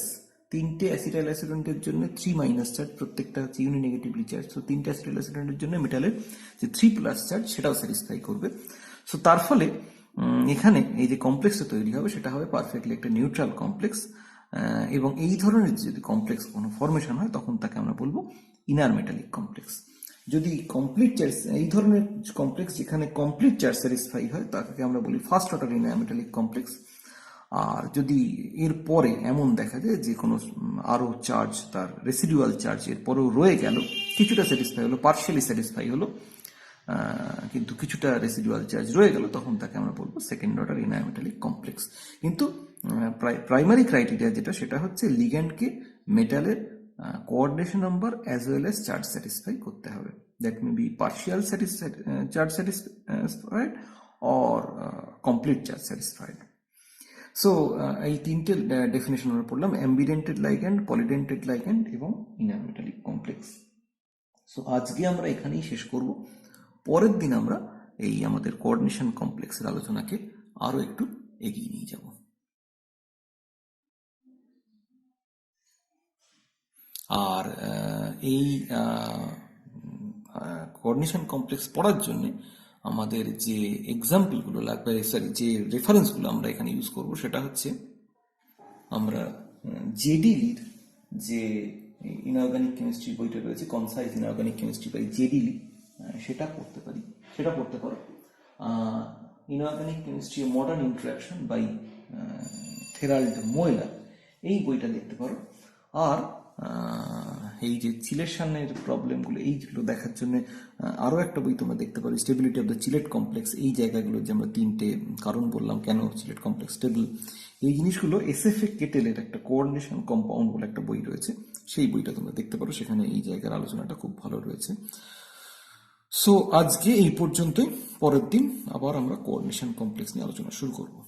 তিনটে অ্যাসিটাইল অ্যাসিটোনেটের জন্য 3- চার্জ, প্রত্যেকটা হচ্ছে ইউনি নেগেটিভলি চার্জ। সো তিনটে অ্যাসিটাইল অ্যাসিটোনেটের জন্য মেটালের যে 3+ চার্জ সেটাও স্যাটিসফাই করবে। সো তার ফলে এখানে এই যে কমপ্লেক্সটা তৈরি হবে সেটা হবে পারফেক্টলি একটা নিউট্রাল কমপ্লেক্স। এবং এই ধরনের যদি কমপ্লেক্স কোনো ফর্মেশন হয় তখন তাকে আমরা বলবো ইনার মেটালিক কমপ্লেক্স। যদি কমপ্লিট চার্জ, এই ধরনের কমপ্লেক্স যেখানে কমপ্লিট চার্জ স্যাটিসফাই হয় তাকে আমরা বলি first order inner metallic complex. আর যদি এর পরে এমন দেখা যায় যে কোনো আরো চার্জ, তার রেসিডুয়াল চার্জ এর পরেও রয়ে গেল, কিছুটা স্যাটিসফাই হলো, পার্শিয়ালি স্যাটিসফাই হলো, কিন্তু কিছুটা রেসিডুয়াল চার্জ রয়ে গেল, তখন তাকে আমরা বলবো second order inner metallic complex. কিন্তু প্রাইমারি ক্রাইটেরিয়া যেটা সেটা হচ্ছে লিগ্যান্ডকে মেটালের coordination number as well as charge satisfy করতে হবে। That may be partial charge satisfied or complete charge satisfied. So এই তিনটে ডেফিনেশন আমরা পড়লাম, অ্যাম্বিডেন্টেড লাইগ্যান্ড, পলিডেন্টেড লাইগ্যান্ড এবং ইনার মেটালিক কমপ্লেক্স। সো আজকে আমরা এখানেই শেষ করব। পরের দিন আমরা এই আমাদের কোঅর্ডিনেশন কমপ্লেক্সের আলোচনাকে আরো একটু এগিয়ে নিয়ে যাব। আর এই কোঅর্ডিনেশন কমপ্লেক্স পড়ার জন্য আমাদের যে এক্সাম্পলগুলো লাগবে, সরি যে রেফারেন্সগুলো আমরা এখানে ইউজ করব সেটা হচ্ছে আমরা জেডিলির যে ইনঅর্গানিক কেমিস্ট্রি বইটা রয়েছে, concise inorganic chemistry by J D Lee, সেটা পড়তে পারো। Inorganic chemistry modern interaction by Therald Moeller, এই বইটা দেখতে পারো। আর এই যে চিলেশনের প্রবলেমগুলো, এইগুলো দেখার জন্য আরও একটা বই তোমরা দেখতে পারো, stability of the Sylhet complex. এই জায়গাগুলো যে আমরা তিনটে কারণ বললাম কেন চিলেট কমপ্লেক্স স্টেবল, এই জিনিসগুলো এসএফএ কেটেলের একটা কোঅর্ডিনেশন কম্পাউন্ড বলে একটা বই রয়েছে, সেই বইটা তোমরা দেখতে পারো, সেখানে এই জায়গার আলোচনাটা খুব ভালো রয়েছে। সো আজকে এই পর্যন্তই, পরের দিন আবার আমরা কোঅর্ডিনেশন কমপ্লেক্স নিয়ে আলোচনা শুরু করবো।